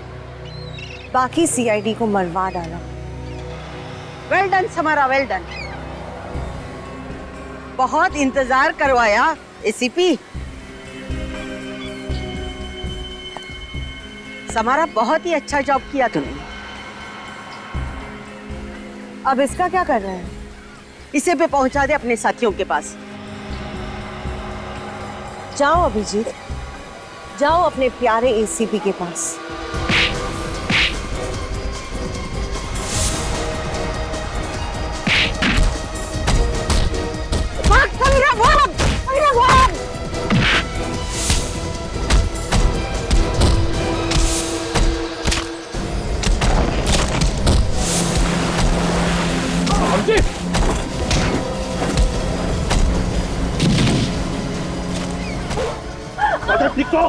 बाकी सीआईडी को मरवा डाला। Well done Samara, well done. बहुत इंतजार करवाया एसीपी। समारा, बहुत ही अच्छा जॉब किया तुमने। अब इसका क्या कर रहे हैं? इसे पे पहुंचा दे अपने साथियों के पास। जाओ अभिजीत, जाओ अपने प्यारे एसीपी के पास। ठीक तो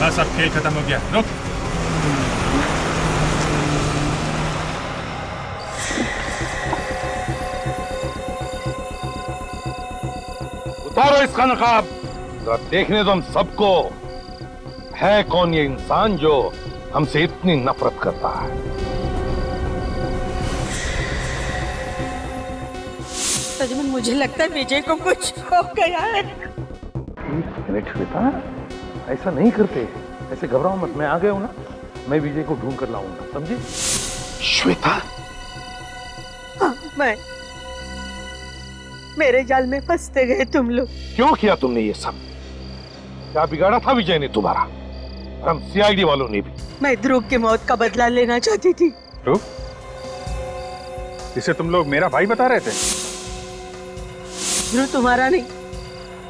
बस अब खेल खत्म हो गया। रुक। उतारो इसका नकाब, जरा देखने दो हम सबको है कौन ये इंसान जो हमसे इतनी नफरत करता है। सजमन, मुझे लगता है विजय को कुछ हो गया है। श्वेता, ऐसा नहीं करते, ऐसे घबराओ मत। मैं आ गया हूं ना, मैं विजय को ढूंढ कर लाऊंगा, समझे? श्वेता, हाँ, मैं मेरे जाल में फंसते गए तुम लोग। क्यों किया तुमने ये सब? क्या बिगाड़ा था विजय ने तुम्हारा? हम सीआईडी वालों ने भी। मैं ध्रुव की मौत का बदला लेना चाहती थी। ध्रुव? इसे तुम लोग मेरा भाई बता रहे थे? ध्रुव तुम्हारा नहीं,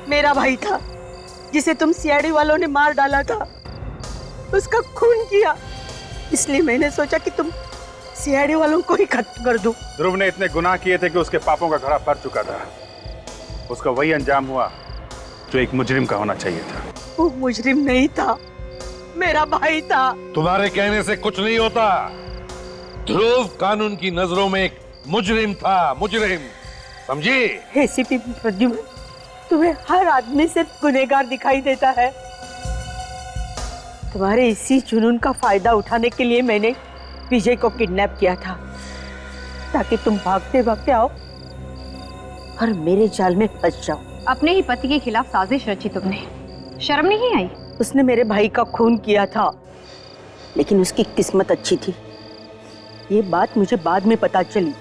मेरा भाई था, जिसे तुम सीआईडी वालों ने मार डाला था। उसका खून किया, इसलिए मैंने सोचा कि तुम सीआईडी वालों को ही खत्म कर दो। ध्रुव ने इतने गुनाह किए थे कि उसके पापों का घड़ा भर चुका था। उसका वही अंजाम हुआ जो एक मुजरिम का होना चाहिए था। वो मुजरिम नहीं था, मेरा भाई था। तुम्हारे कहने से कुछ नहीं होता। ध्रुव कानून की नजरों में एक मुजरिम था, मुजरिम, समझी? एसीपी प्रद्युम्न, तुम्हें हर आदमी सिर्फ गुनहगार दिखाई देता है। तुम्हारे इसी जुनून का फायदा उठाने के लिए मैंने विजय को किडनैप किया था, ताकि तुम भागते भागते आओ और मेरे जाल में फंस जाओ। अपने ही पति के खिलाफ साजिश रची तुमने, शर्म नहीं आई? उसने मेरे भाई का खून किया था, लेकिन उसकी किस्मत अच्छी थी। ये बात मुझे बाद में पता चली,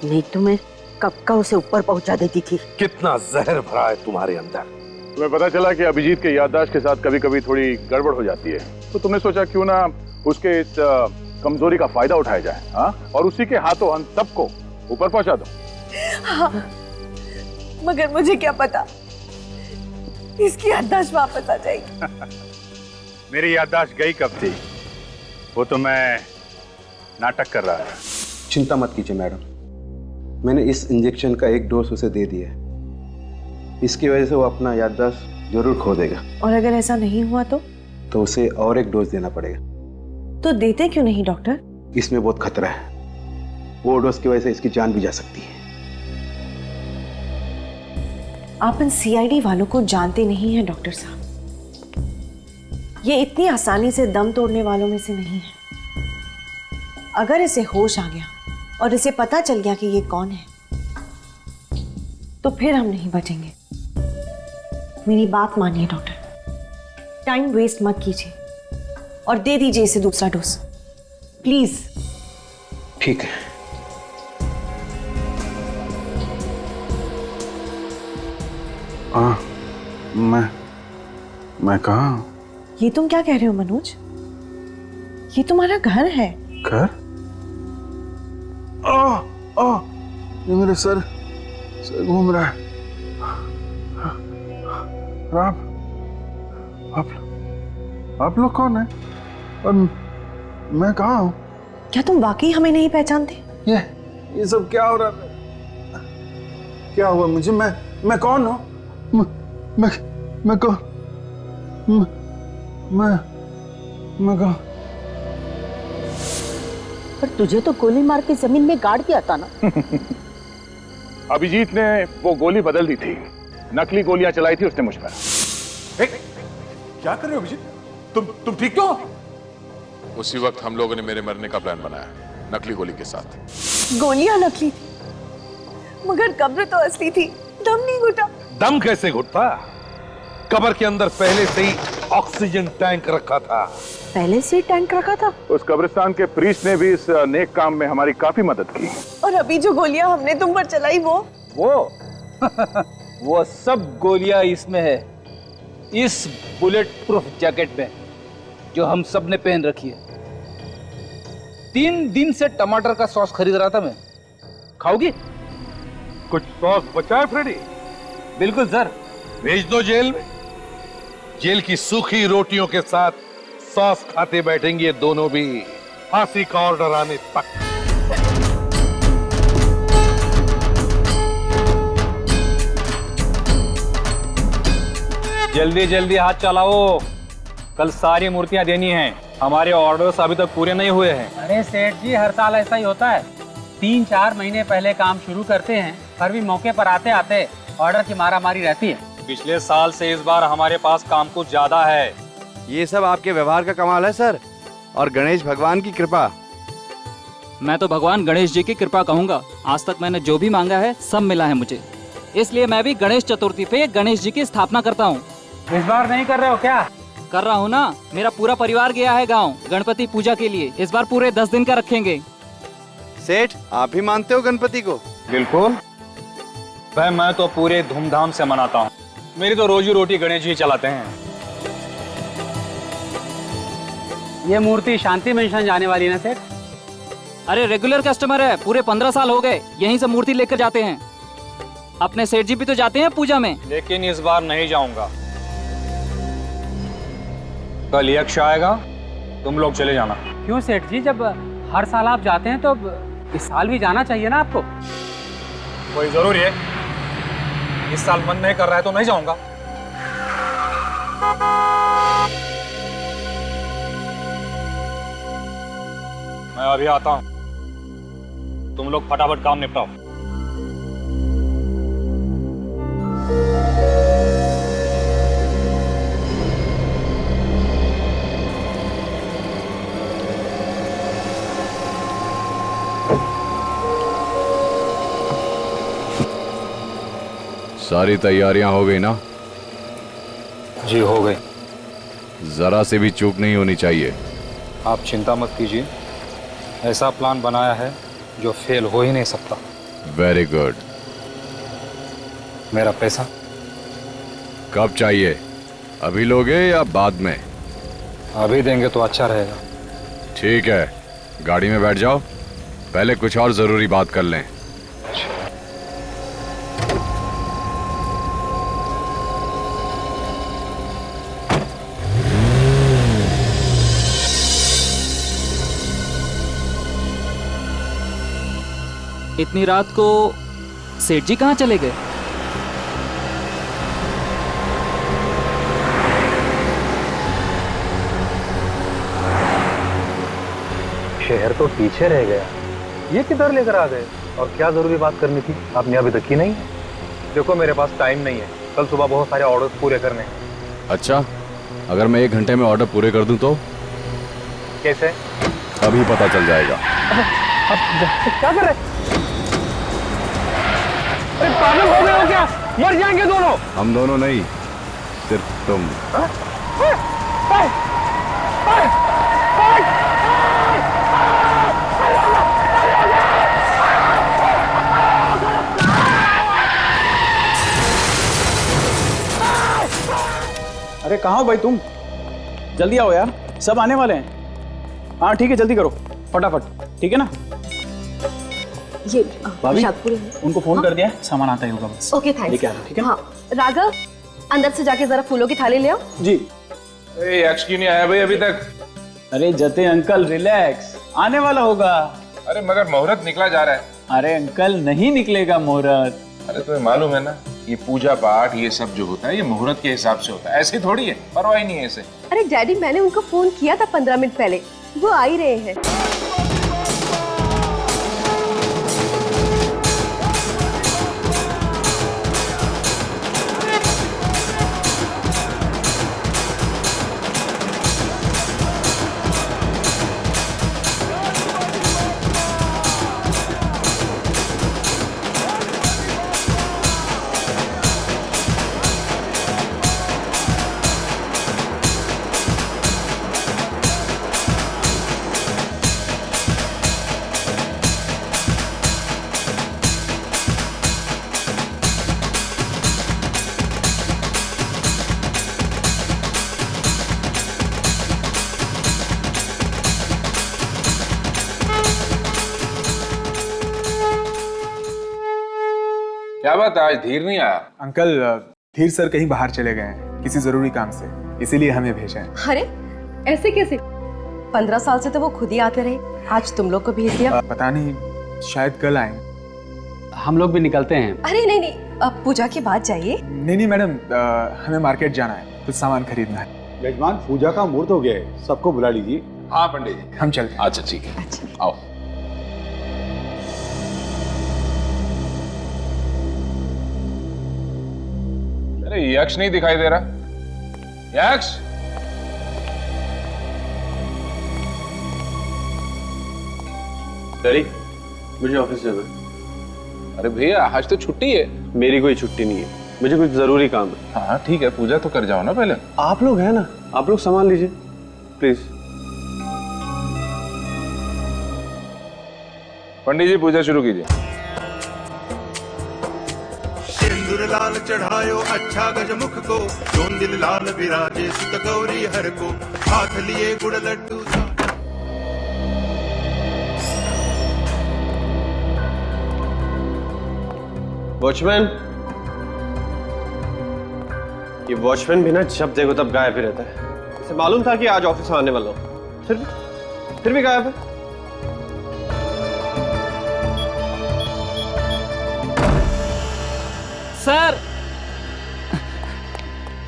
नहीं तो मैं कब का उसे ऊपर पहुंचा देती थी। कितना जहर भरा है तुम्हारे अंदर। तुम्हें पता चला कि अभिजीत के याददाश्त के साथ कभी कभी थोड़ी गड़बड़ हो जाती है, तो तुमने सोचा क्यों ना उसके इस कमजोरी का फायदा उठाया जाए, हाँ? और उसी के हाथों हम सबको ऊपर पहुंचा दो। हाँ, मगर मुझे क्या पता इसकी याददाश्त वापस आ जाएगी। मेरी याददाश्त गई कब थी, वो तो मैं नाटक कर रहा था। चिंता मत कीजिए मैडम, मैंने इस इंजेक्शन का एक डोज उसे दे दिया है। इसकी वजह से वो अपना याददाश्त जरूर खो देगा। और अगर ऐसा नहीं हुआ तो उसे और एक डोज देना पड़ेगा। तो देते क्यों नहीं डॉक्टर? इसमें बहुत खतरा है, वो डोज की वजह से इसकी जान भी जा सकती है। आप इन सीआईडी वालों को जानते नहीं हैं डॉक्टर साहब, ये इतनी आसानी से दम तोड़ने वालों में से नहीं है। अगर इसे होश आ गया और इसे पता चल गया कि ये कौन है, तो फिर हम नहीं बचेंगे। मेरी बात मानिए डॉक्टर, टाइम वेस्ट मत कीजिए और दे दीजिए इसे दूसरा डोज, प्लीज। ठीक है। मैं कहाँ? ये तुम क्या कह रहे हो मनोज? ये तुम्हारा घर है। घर? ये मेरे सर घूम रहा है। आप लोग कौन है और मैं कहाँ हूँ? क्या तुम वाकई हमें नहीं पहचानते? ये सब क्या हो रहा है? क्या हुआ मुझे? मैं कौन हूँ? मैं कौन? मैं कौन? पर तुझे तो गोली मार के जमीन में गाड़ दिया था ना। अभिजीत ने वो गोली बदल दी थी, नकली गोलियां चलाई थी उसने मुझ पर। क्या कर रहे हो अभिजीत? तुम ठीक तो? उसी वक्त हम लोगों ने मेरे मरने का प्लान बनाया, नकली गोली के साथ। गोलियां नकली थी, मगर कब्र तो असली थी। दम नहीं घुटा। दम कैसे घुटता? कब्र के अंदर पहले से ही ऑक्सीजन टैंक रखा था। पहले से टैंक रखा था? उस कब्रिस्तान के प्रीस्ट ने भी इस नेक काम में हमारी काफी मदद की। और अभी जो गोलियां हमने तुम पर चलाई वो सब गोलियां इसमें है, इस बुलेट प्रूफ जैकेट में जो हम सब ने पहन रखी है। 3 दिन से टमाटर का सॉस खरीद रहा था मैं, खाओगी? कुछ सॉस बचा है फ्रेडी? बिल्कुल सर। भेज दो जेल में। जेल की सूखी रोटियों के साथ सॉस खाते बैठेंगे दोनों भी, फांसी का ऑर्डर आने तक। जल्दी जल्दी हाथ चलाओ, कल सारी मूर्तियां देनी हैं। हमारे ऑर्डर्स अभी तक पूरे नहीं हुए हैं। अरे सेठ जी, हर साल ऐसा ही होता है। 3-4 महीने पहले काम शुरू करते हैं, पर भी मौके पर आते आते ऑर्डर की मारामारी रहती है। पिछले साल से इस बार हमारे पास काम कुछ ज्यादा है। ये सब आपके व्यवहार का कमाल है सर, और गणेश भगवान की कृपा। मैं तो भगवान गणेश जी की कृपा कहूँगा। आज तक मैंने जो भी मांगा है सब मिला है मुझे, इसलिए मैं भी गणेश चतुर्थी पे गणेश जी की स्थापना करता हूँ। इस बार नहीं कर रहे हो क्या? कर रहा हूँ ना, मेरा पूरा परिवार गया है गाँव गणपति पूजा के लिए। इस बार पूरे 10 दिन का रखेंगे। सेठ, आप भी मानते हो गणपति को? बिल्कुल भाई, मैं तो पूरे धूमधाम से मनाता हूँ। मेरी तो रोजी रोटी गणेश जी चलाते हैं। ये मूर्ति शांति मेंशन जाने वाली ना सेठ? अरे रेगुलर कस्टमर है, पूरे 15 साल हो गए यहीं से मूर्ति लेकर जाते हैं। अपने सेठ जी भी तो जाते हैं पूजा में। लेकिन इस बार नहीं जाऊंगा। कल यक्ष आएगा, तुम लोग चले जाना। क्यों सेठ जी, जब हर साल आप जाते हैं तो इस साल भी जाना चाहिए ना आपको। कोई जरूरी है? इस साल मन नहीं कर रहा है तो नहीं जाऊंगा। मैं अभी आता हूं, तुम लोग फटाफट काम निपटाओ। सारी तैयारियां हो गई ना? जी हो गई। जरा से भी चूक नहीं होनी चाहिए। आप चिंता मत कीजिए, ऐसा प्लान बनाया है जो फेल हो ही नहीं सकता। Very good. मेरा पैसा कब चाहिए? अभी लोगे या बाद में? अभी देंगे तो अच्छा रहेगा। ठीक है, गाड़ी में बैठ जाओ, पहले कुछ और जरूरी बात कर लें। इतनी रात को सेठ जी कहाँ चले गए? शहर तो पीछे रह गया, ये किधर लेकर आ गए? और क्या जरूरी बात करनी थी आपने अभी तक की नहीं? देखो मेरे पास टाइम नहीं है, कल सुबह बहुत सारे ऑर्डर पूरे करने हैं। अच्छा, अगर मैं 1 घंटे में ऑर्डर पूरे कर दूं तो? कैसे? अभी पता चल जाएगा। क्या कर रहे? अरे पागल हो गए हो क्या? मर जाएंगे दोनों। हम दोनों नहीं, सिर्फ तुम। अरे कहाँ हो भाई तुम? जल्दी आओ यार, सब आने वाले हैं। हाँ ठीक है, जल्दी करो फटाफट, ठीक है ना? ये भाभी शादपुरी उनको फोन कर दिया है, सामान आता ही होगा बस। Okay thanks. लेके आना, ठीक है? हाँ राघव, अंदर से जाके जरा फूलों की थाली ले आओ। जी। यक्ष क्यों नहीं आया भाई अभी तक? अरे जते अंकल रिलैक्स, आने वाला होगा। अरे मगर मुहूर्त निकला जा रहा है। अरे अंकल नहीं निकलेगा मुहूर्त। अरे तुम्हें मालूम है ना, ये पूजा पाठ ये सब जो होता है ये मुहूर्त के हिसाब से होता है, ऐसे थोड़ी है, परवाह नहीं है इसे। अरे डैडी, मैंने उनको फोन किया था 15 मिनट पहले, वो आ ही रहे हैं। क्या बात, आज धीर नहीं आया? अंकल धीर सर कहीं बाहर चले गए हैं किसी जरूरी काम से, इसीलिए हमें भेजा है। अरे ऐसे कैसे? 15 साल से तो वो खुद ही आते रहे, आज तुम लोग को भेज दिया। पता नहीं, शायद कल आए। हम लोग भी निकलते हैं। अरे नहीं नहीं, अब पूजा के बाद जाइए। नहीं नहीं मैडम, हमें मार्केट जाना है, कुछ सामान खरीदना है। यजमान, पूजा का मुहूर्त हो गया है, सबको बुला लीजिए। हाँ पंडित जी, हम चलते हैं। अच्छा ठीक है, आओ। अरे यक्ष नहीं दिखाई दे रहा। यक्ष, डैडी, मुझे ऑफिस जाना है। अरे भैया आज तो छुट्टी है। मेरी कोई छुट्टी नहीं है, मुझे कुछ जरूरी काम है। हाँ ठीक है, पूजा तो कर जाओ ना पहले। आप लोग हैं ना, आप लोग सामान लीजिए प्लीज। पंडित जी पूजा शुरू कीजिए। सिंदूर लाल चढ़ायो अच्छा गजमुख को, जोन दिल लाल विराजे सुत गौरी हर को, हाथ लिए गुड़ लड्डू। वॉचमैन, ये वॉचमैन भी ना जब देखो तब गायब ही रहता है। इसे मालूम था कि आज ऑफिस आने वाला हूं, फिर भी गायब है। सर,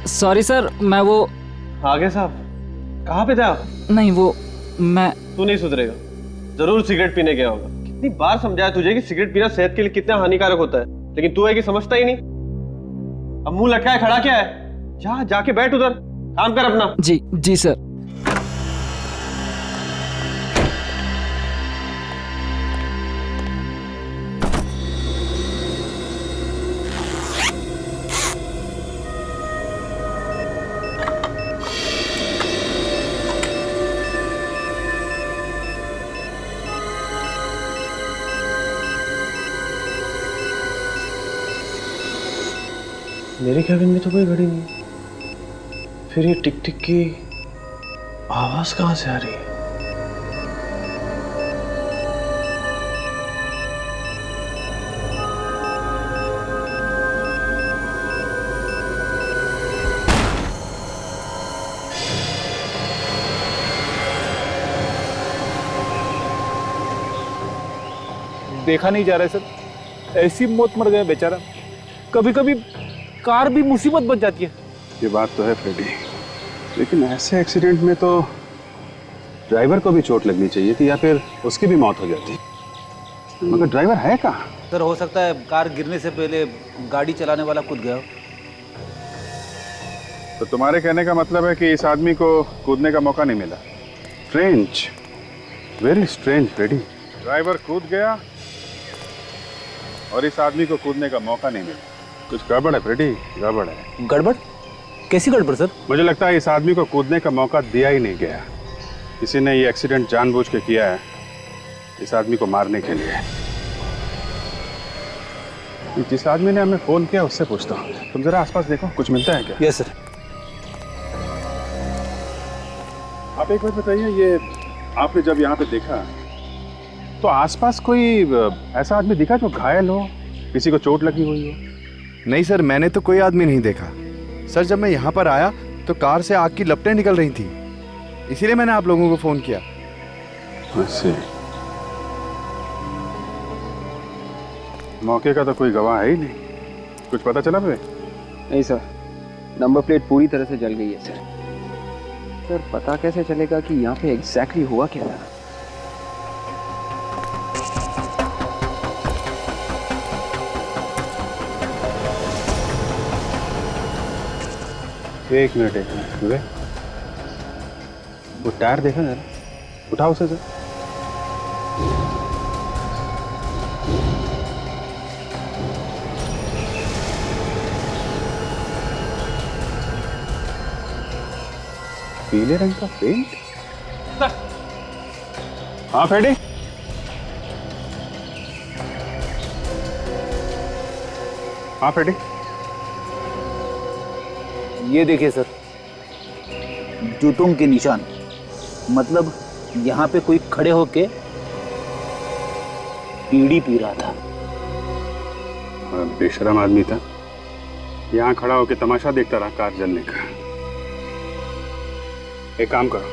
सॉरी सर, मैं वो आगे साहब, कहाँ पे थे आप? नहीं वो मैं। तू नहीं सुधरेगा, जरूर सिगरेट पीने गया होगा। कितनी बार समझाया तुझे कि सिगरेट पीना सेहत के लिए कितना हानिकारक होता है, लेकिन तू है कि समझता ही नहीं। अब मुंह लटकाए खड़ा क्या है? जाके बैठ उधर, काम कर अपना। जी जी सर। मेरे कैबिन में तो कोई घड़ी नहीं। फिर ये टिक टिक की आवाज कहाँ से आ रही है? देखा नहीं जा रहा है सर, ऐसी मौत मर गया बेचारा। कभी कभी कार भी मुसीबत बन जाती है। ये बात तो है फ्रेडी, लेकिन ऐसे एक्सीडेंट में तो ड्राइवर को भी चोट लगनी चाहिए थी या फिर उसकी भी मौत हो जाती। मगर ड्राइवर है कहाँ? सर हो सकता है कार गिरने से पहले गाड़ी चलाने वाला कूद गया हो। तो तुम्हारे कहने का मतलब है कि इस आदमी को कूदने का मौका नहीं मिला। Strange, very strange Freddy. Driver कूद गया और इस आदमी को कूदने का मौका नहीं मिला। कुछ गड़बड़ है फ्रेडी, गड़बड़ है। गड़बड़? कैसी गड़बड़ सर? मुझे लगता है इस आदमी को कूदने का मौका दिया ही नहीं गया। किसी ने ये एक्सीडेंट जानबूझ के किया है, इस आदमी को मारने के लिए। जिस आदमी ने हमें फोन किया उससे पूछता हूँ। तुम जरा आसपास देखो, कुछ मिलता है क्या? Yes sir. आप एक बात बताइए, ये आपने जब यहाँ पे देखा तो आसपास कोई ऐसा आदमी दिखा जो घायल हो, किसी को चोट लगी हुई हो? नहीं सर, मैंने तो कोई आदमी नहीं देखा। सर जब मैं यहाँ पर आया तो कार से आग की लपटें निकल रही थी, इसीलिए मैंने आप लोगों को फोन किया। ऐसे मौके का तो कोई गवाह है ही नहीं। कुछ पता चला मुझे? नहीं सर, नंबर प्लेट पूरी तरह से जल गई है सर। सर पता कैसे चलेगा कि यहाँ पे एग्जैक्टली हुआ क्या था? एक मिनट वे वो टायर देखा जरा, उठाओ उसे सर। पीले रंग का पेंट? हाँ फ्रेडी, हाँ फ्रेडी, ये देखिए सर, जूतों के निशान। मतलब यहाँ पे कोई खड़े होके बीड़ी पी रहा था। बेशरम आदमी था, यहाँ खड़ा होके तमाशा देखता रहा कार जलने का। एक काम करो,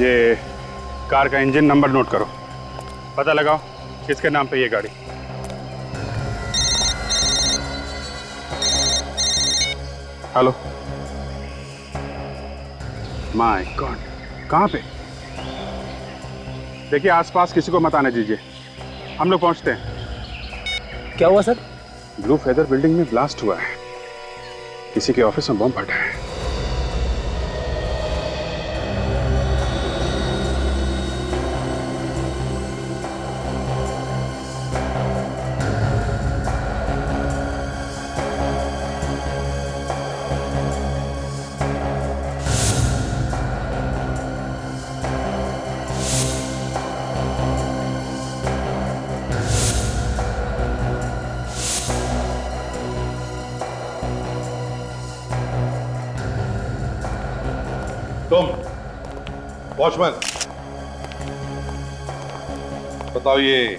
ये कार का इंजन नंबर नोट करो, पता लगाओ किसके नाम पे ये गाड़ी। हेलो, माय गॉड, कहाँ पे? देखिए आसपास किसी को मत आने दीजिए, हम लोग पहुंचते हैं। क्या हुआ सर? ब्लू फेदर बिल्डिंग में ब्लास्ट हुआ है, किसी के ऑफिस में बम फटा है। तुम वॉचमैन बताओ, ये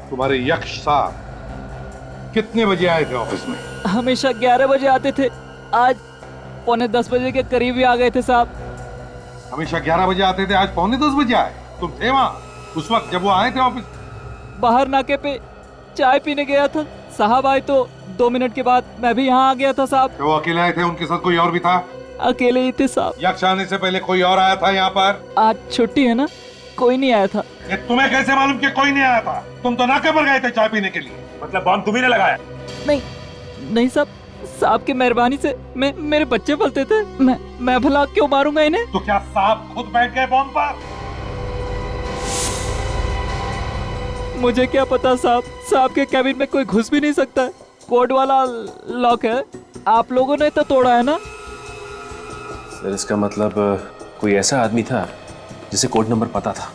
तुम्हारे यक्ष साहब कितने बजे आए थे ऑफिस में? हमेशा 11 बजे आते थे, आज 9:45 बजे के करीब ही आ गए थे साहब। हमेशा 11 बजे आते थे, आज 9:45 बजे आए? तुम थे वहां उस वक्त जब वो आए थे ऑफिस? बाहर नाके पे चाय पीने गया था, साहब आए तो 2 मिनट के बाद मैं भी यहाँ आ गया था साहब। वो अकेले आए थे, उनके साथ कोई और भी था? अकेले ही थे साहब। यक्ष आने से पहले कोई और आया था यहाँ पर? आज छुट्टी है ना, कोई नहीं आया था। ये तुम्हें कैसे मालूम कि कोई नहीं आया था? तुम तो नाके पर गए थे चाय पीने के लिए। मतलब बम तुम्ही ने लगाया? नहीं साहब, साहब की मेहरबानी से मेरे बच्चे पलते थे, मैं भला क्यों मारूंगा इन्हें? तो क्या साहब खुद बैठ गए बम पर? मुझे क्या पता साहब, साहब के कैबिन में कोई घुस भी नहीं सकता है, कोड वाला लॉक है। आप लोगों ने तो तोड़ा है ना? सर इसका मतलब कोई ऐसा आदमी था जिसे कोड नंबर पता था,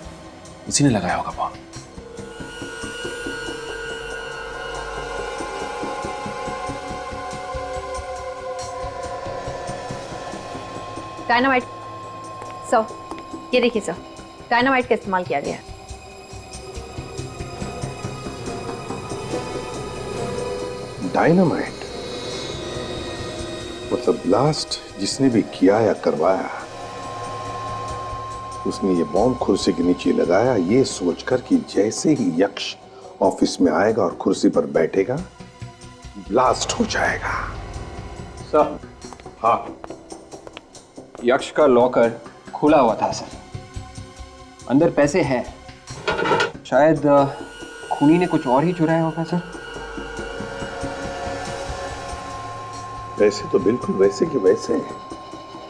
उसी ने लगाया होगा बम। डायनामाइट सर, ये देखिए सर, डायनामाइट का इस्तेमाल किया गया है। डायनामाइट? मतलब ब्लास्ट जिसने भी किया या करवाया, उसने ये बॉम्ब कुर्सी के नीचे लगाया ये सोचकर कि जैसे ही यक्ष ऑफिस में आएगा और कुर्सी पर बैठेगा ब्लास्ट हो जाएगा। सर, हाँ, यक्ष का लॉकर खुला हुआ था सर, अंदर पैसे हैं, शायद खूनी ने कुछ और ही चुराया होगा सर। वैसे तो बिल्कुल वैसे के वैसे हैं।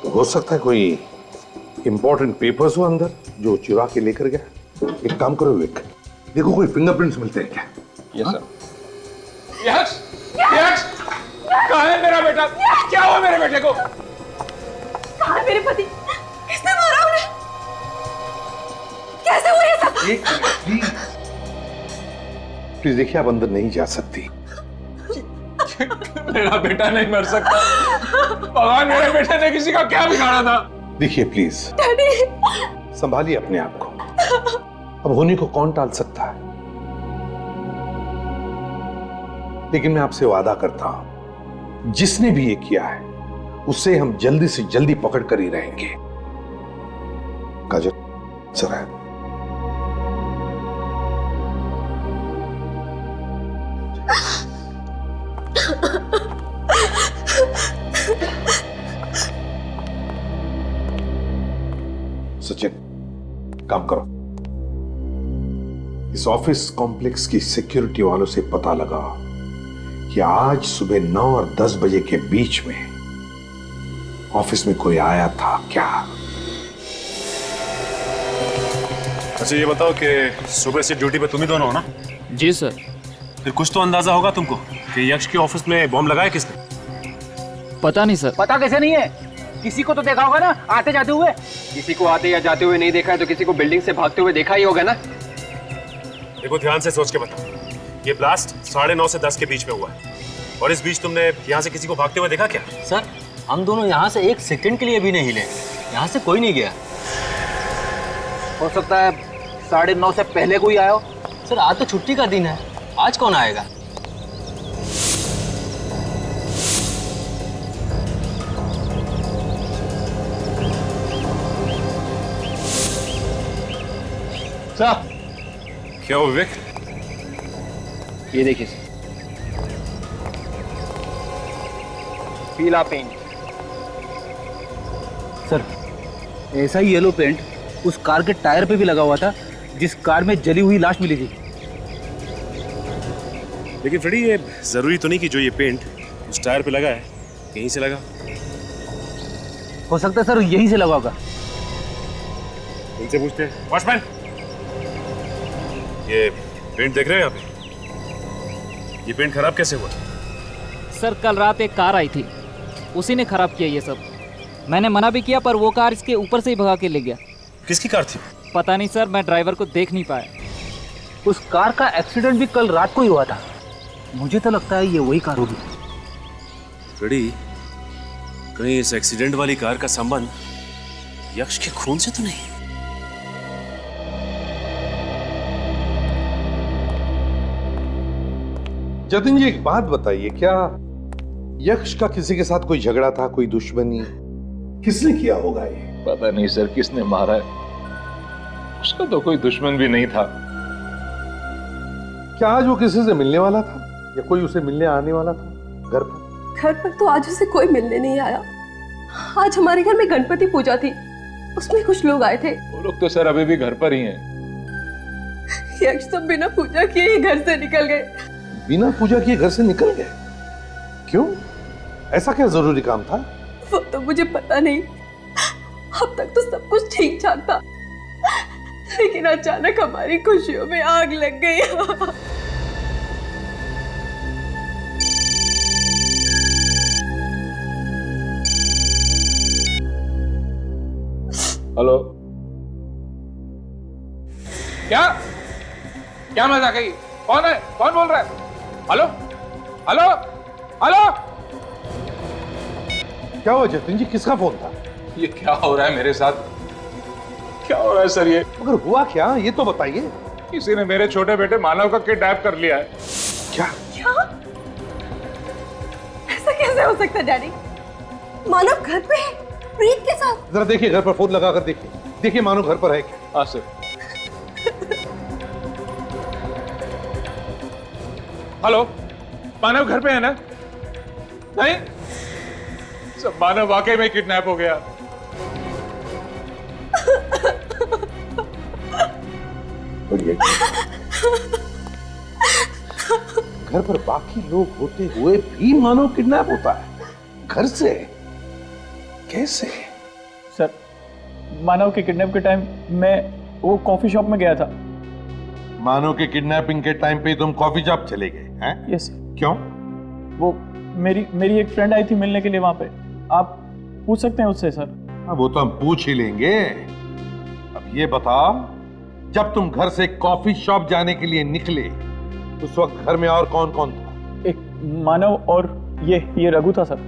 तो हो सकता है कोई इंपॉर्टेंट पेपर्स हो अंदर जो चुरा के लेकर गया। एक काम करो विवेक, देखो कोई फिंगरप्रिंट्स मिलते हैं क्या? Yes sir. यक्ष, यक्ष, कहाँ है मेरा बेटा? क्या हुआ मेरे बेटे को? कहाँ है मेरे पति? किसने मारा उन्हें? कैसे हुआ ये सब? एक मिनट प्लीज देखिए, आप अंदर नहीं जा सकती। मेरा बेटा नहीं मर सकता। भगवान, मेरे बेटे ने किसी का क्या बिगाड़ा था? देखिए प्लीज, संभालिए अपने आप को। अब होने को कौन टाल सकता है? लेकिन मैं आपसे वादा करता हूं, जिसने भी ये किया है उसे हम जल्दी से जल्दी पकड़ कर ही रहेंगे। काजल जरा सचिन, काम करो। इस ऑफिस कॉम्प्लेक्स की सिक्योरिटी वालों से पता लगा कि आज सुबह 9 और 10 बजे के बीच में ऑफिस में कोई आया था क्या? अच्छा ये बताओ कि सुबह से ड्यूटी पे तुम ही दोनों हो ना? जी सर। फिर कुछ तो अंदाजा होगा तुमको कि यक्ष के ऑफिस में बॉम्ब लगाया किसने? पता नहीं सर। पता कैसे नहीं है? किसी को तो देखा होगा ना आते जाते हुए। किसी को आते या जाते हुए नहीं देखा है तो किसी को बिल्डिंग से भागते हुए देखा ही होगा ना। देखो ध्यान से सोच के बताओ, ये ब्लास्ट 9:30 से 10 के बीच में हुआ है और इस बीच तुमने यहाँ से किसी को भागते हुए देखा क्या? सर, हम दोनों यहाँ से 1 सेकंड के लिए भी नहीं हिले, यहाँ से कोई नहीं गया। हो सकता है 9:30 से पहले कोई आया हो। सर, आज तो छुट्टी का दिन है, आज कौन आएगा? सर, क्या हो विवेक? ये देखिए सर, पीला पेंट। सर, ऐसा ही येलो पेंट उस कार के टायर पे भी लगा हुआ था जिस कार में जली हुई लाश मिली थी। लेकिन फ्रेडी, ये जरूरी तो नहीं कि जो ये पेंट उस टायर पे लगा है यहीं से लगा। हो सकता है सर यहीं से लगा होगा। इनसे पूछते हैं। वॉचमैन, ये पेंट देख रहे हैं यहाँ पे? ये पेंट खराब कैसे हुआ? सर, कल रात एक कार आई थी, उसी ने खराब किया ये सब। मैंने मना भी किया पर वो कार इसके ऊपर से ही भगा के ले गया। किसकी कार थी? पता नहीं सर, मैं ड्राइवर को देख नहीं पाया। उस कार का एक्सीडेंट भी कल रात को ही हुआ था। मुझे तो लगता है ये वही कार होगी। फ्रेडी, कहीं इस एक्सीडेंट वाली कार का संबंध यक्ष के खून से तो नहीं? जतिन जी, एक बात बताइए, क्या यक्ष का किसी के साथ कोई झगड़ा था, कोई दुश्मनी? किसने किया होगा ये? पता नहीं सर किसने मारा है, उसका तो कोई दुश्मन भी नहीं था। क्या आज वो किसी से मिलने वाला था या कोई उसे मिलने आने वाला था घर पर? घर पर तो आज उसे कोई मिलने नहीं आया। आज हमारे घर में गणपति पूजा थी, उसमें कुछ लोग आए थे। वो लोग तो सर अभी भी घर पर ही हैं। यक्ष तो बिना पूजा किए ही घर से निकल गए। बिना पूजा किए घर से निकल गए? क्यों? ऐसा क्या जरूरी काम था? वो तो मुझे पता नहीं। अब तक तो सब कुछ ठीक ठाक था, लेकिन अचानक हमारी खुशियों में आग लग गई। हेलो, क्या क्या मजाक है? कौन है? कौन बोल रहा है? Hello hello hello. क्या हुआ जतिन जी, किसका फोन था? ये क्या हो रहा है मेरे साथ? क्या हो रहा है सर ये? मगर हुआ क्या, ये तो बताइए। किसी ने मेरे छोटे बेटे मानव का किडनैप कर लिया है। क्या? ऐसा कैसे हो सकता है डैडी? मानव घर पे है प्रीत के साथ। जरा देखिए, घर पर फोन लगा कर देखिए, देखिए मानव घर पर है क्या। हाँ सर। हेलो, मानव घर पे है ना? नहीं सब, मानव वाकई में किडनैप हो गया। घर पर बाकी लोग होते हुए भी मानव किडनैप होता है? घर से कैसे? सर, मानव के किडनैप के टाइम मैं वो कॉफी शॉप में गया था। मानव के किडनैपिंग के टाइम पे तुम कॉफी शॉप चले गए हैं? यस। क्यों? वो मेरी एक फ्रेंड आई थी मिलने के लिए वहां पे। आप पूछ सकते हैं उससे सर। अब वो तो हम पूछ ही लेंगे। अब ये बताओ, जब तुम घर से कॉफी शॉप जाने के लिए निकले उस वक्त घर में और कौन कौन था? एक मानव और ये रघु था सर।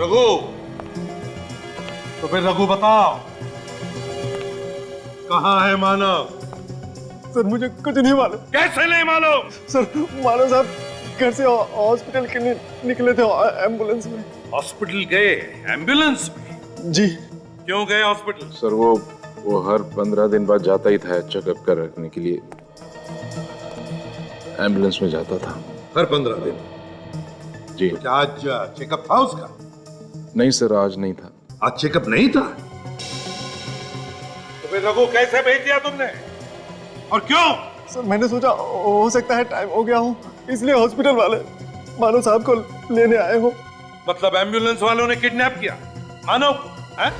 रघु, तो फिर रघु बताओ, कहाँ है मानव? सर मुझे कुछ नहीं मालूम। कैसे नहीं मालूम? सर मानव साहब घर से हॉस्पिटल के लिए निकले थे एम्बुलेंस में। हॉस्पिटल गए एम्बुलेंस में? जी। क्यों गए हॉस्पिटल? सर वो हर 15 दिन बाद जाता ही था चेकअप कर रखने के लिए, एम्बुलेंस में जाता था। हर 15 दिन? जी। क्या आज चेकअप था उसका? नहीं सर, आज नहीं था। आज चेकअप नहीं था? तो फिर रघु कैसे भेज दिया तुमने और क्यों? सर मैंने सोचा हो सकता है टाइम हो गया हो, इसलिए हॉस्पिटल वाले मानव साहब को लेने आए हो। मतलब एम्बुलेंस वालों ने किडनैप किया मानव को? हैं?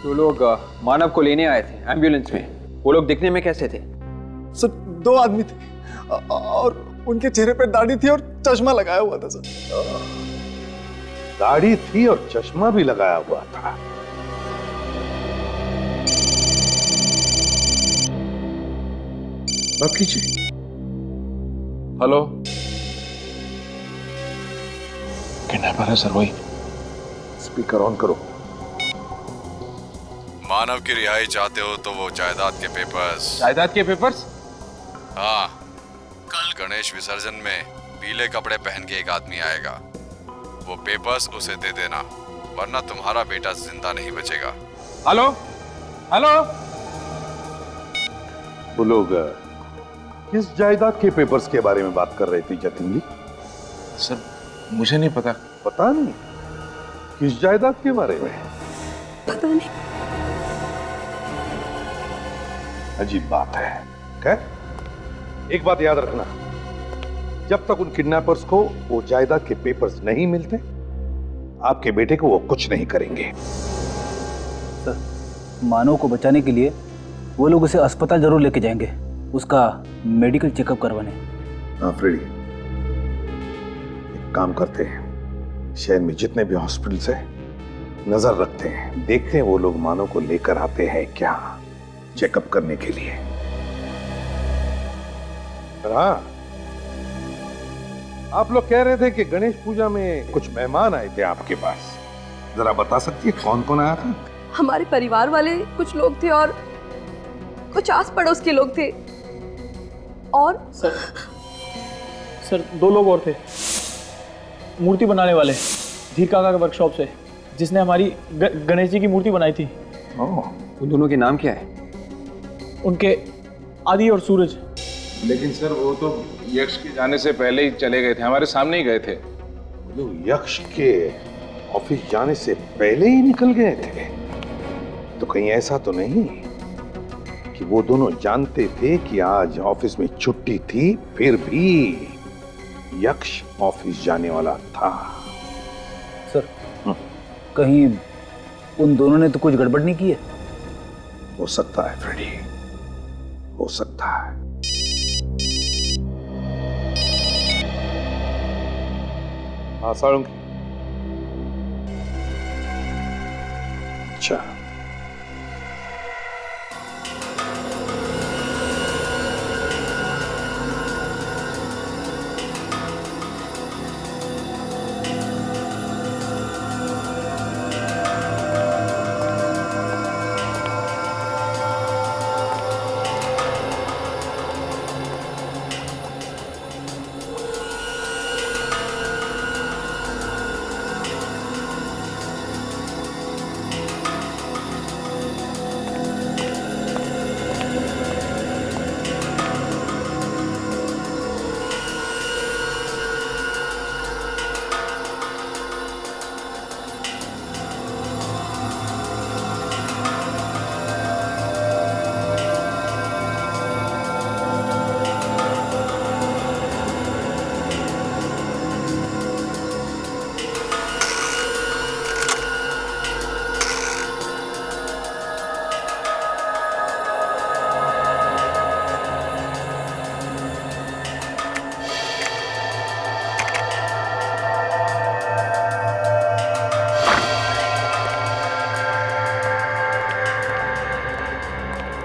तो लोग मानव को लेने आए थे एम्बुलेंस में। वो लोग दिखने में कैसे थे? सर 2 आदमी थे और उनके चेहरे पे दाढ़ी थी और चश्मा लगाया हुआ था सर। दाढ़ी थी और चश्मा भी लगाया हुआ था। बात कीजिए। हेलो, किडनैपर है सर वही। स्पीकर ऑन करो। मानव की रिहाई चाहते हो तो वो जायदाद के पेपर्स। जायदाद के पेपर्स? हाँ, कल गणेश विसर्जन में पीले कपड़े पहन के एक आदमी आएगा। वो पेपर्स उसे दे देना, वरना तुम्हारा बेटा जिंदा नहीं बचेगा। हेलो हेलो, वो लोग किस जायदाद के पेपर्स के बारे में बात कर रहे थे जतिन जी? सर मुझे नहीं पता। पता नहीं? किस जायदाद के बारे में? पता नहीं। अजीब बात है। खैर, एक बात याद रखना, जब तक उन किडनैपर्स को वो जायदाद के पेपर्स नहीं मिलते, आपके बेटे को वो कुछ नहीं करेंगे। सर, मानव को बचाने के लिए वो लोग उसे अस्पताल जरूर लेके जाएंगे, उसका मेडिकल चेकअप करवाने। हाँ फ्रेडी, एक काम करते हैं, शहर में जितने भी हॉस्पिटल्स हैं नजर रखते हैं, देखते हैं वो लोग मानव को लेकर आते हैं क्या चेकअप करने के लिए। हाँ, आप लोग कह रहे थे कि गणेश पूजा में कुछ मेहमान आए थे आपके पास, जरा बता सकती है कौन कौन आया था? हमारे परिवार वाले कुछ लोग थे और कुछ आस पड़ोस के लोग थे। और सर 2 लोग और थे, मूर्ति बनाने वाले धीर काका के वर्कशॉप से, जिसने हमारी गणेश जी की मूर्ति बनाई थी। उन दोनों के नाम क्या है? उनके आदि और सूरज। लेकिन सर वो तो यक्ष के जाने से पहले ही चले गए थे, हमारे सामने ही गए थे। यक्ष के ऑफिस जाने से पहले ही निकल गए थे? तो कहीं ऐसा तो नहीं कि वो दोनों जानते थे कि आज ऑफिस में छुट्टी थी, फिर भी यक्ष ऑफिस जाने वाला था? सर, कहीं उन दोनों ने तो कुछ गड़बड़ नहीं की है? हो सकता है फ्रेडी, हो सकता है। हाँ सारंगी। अच्छा,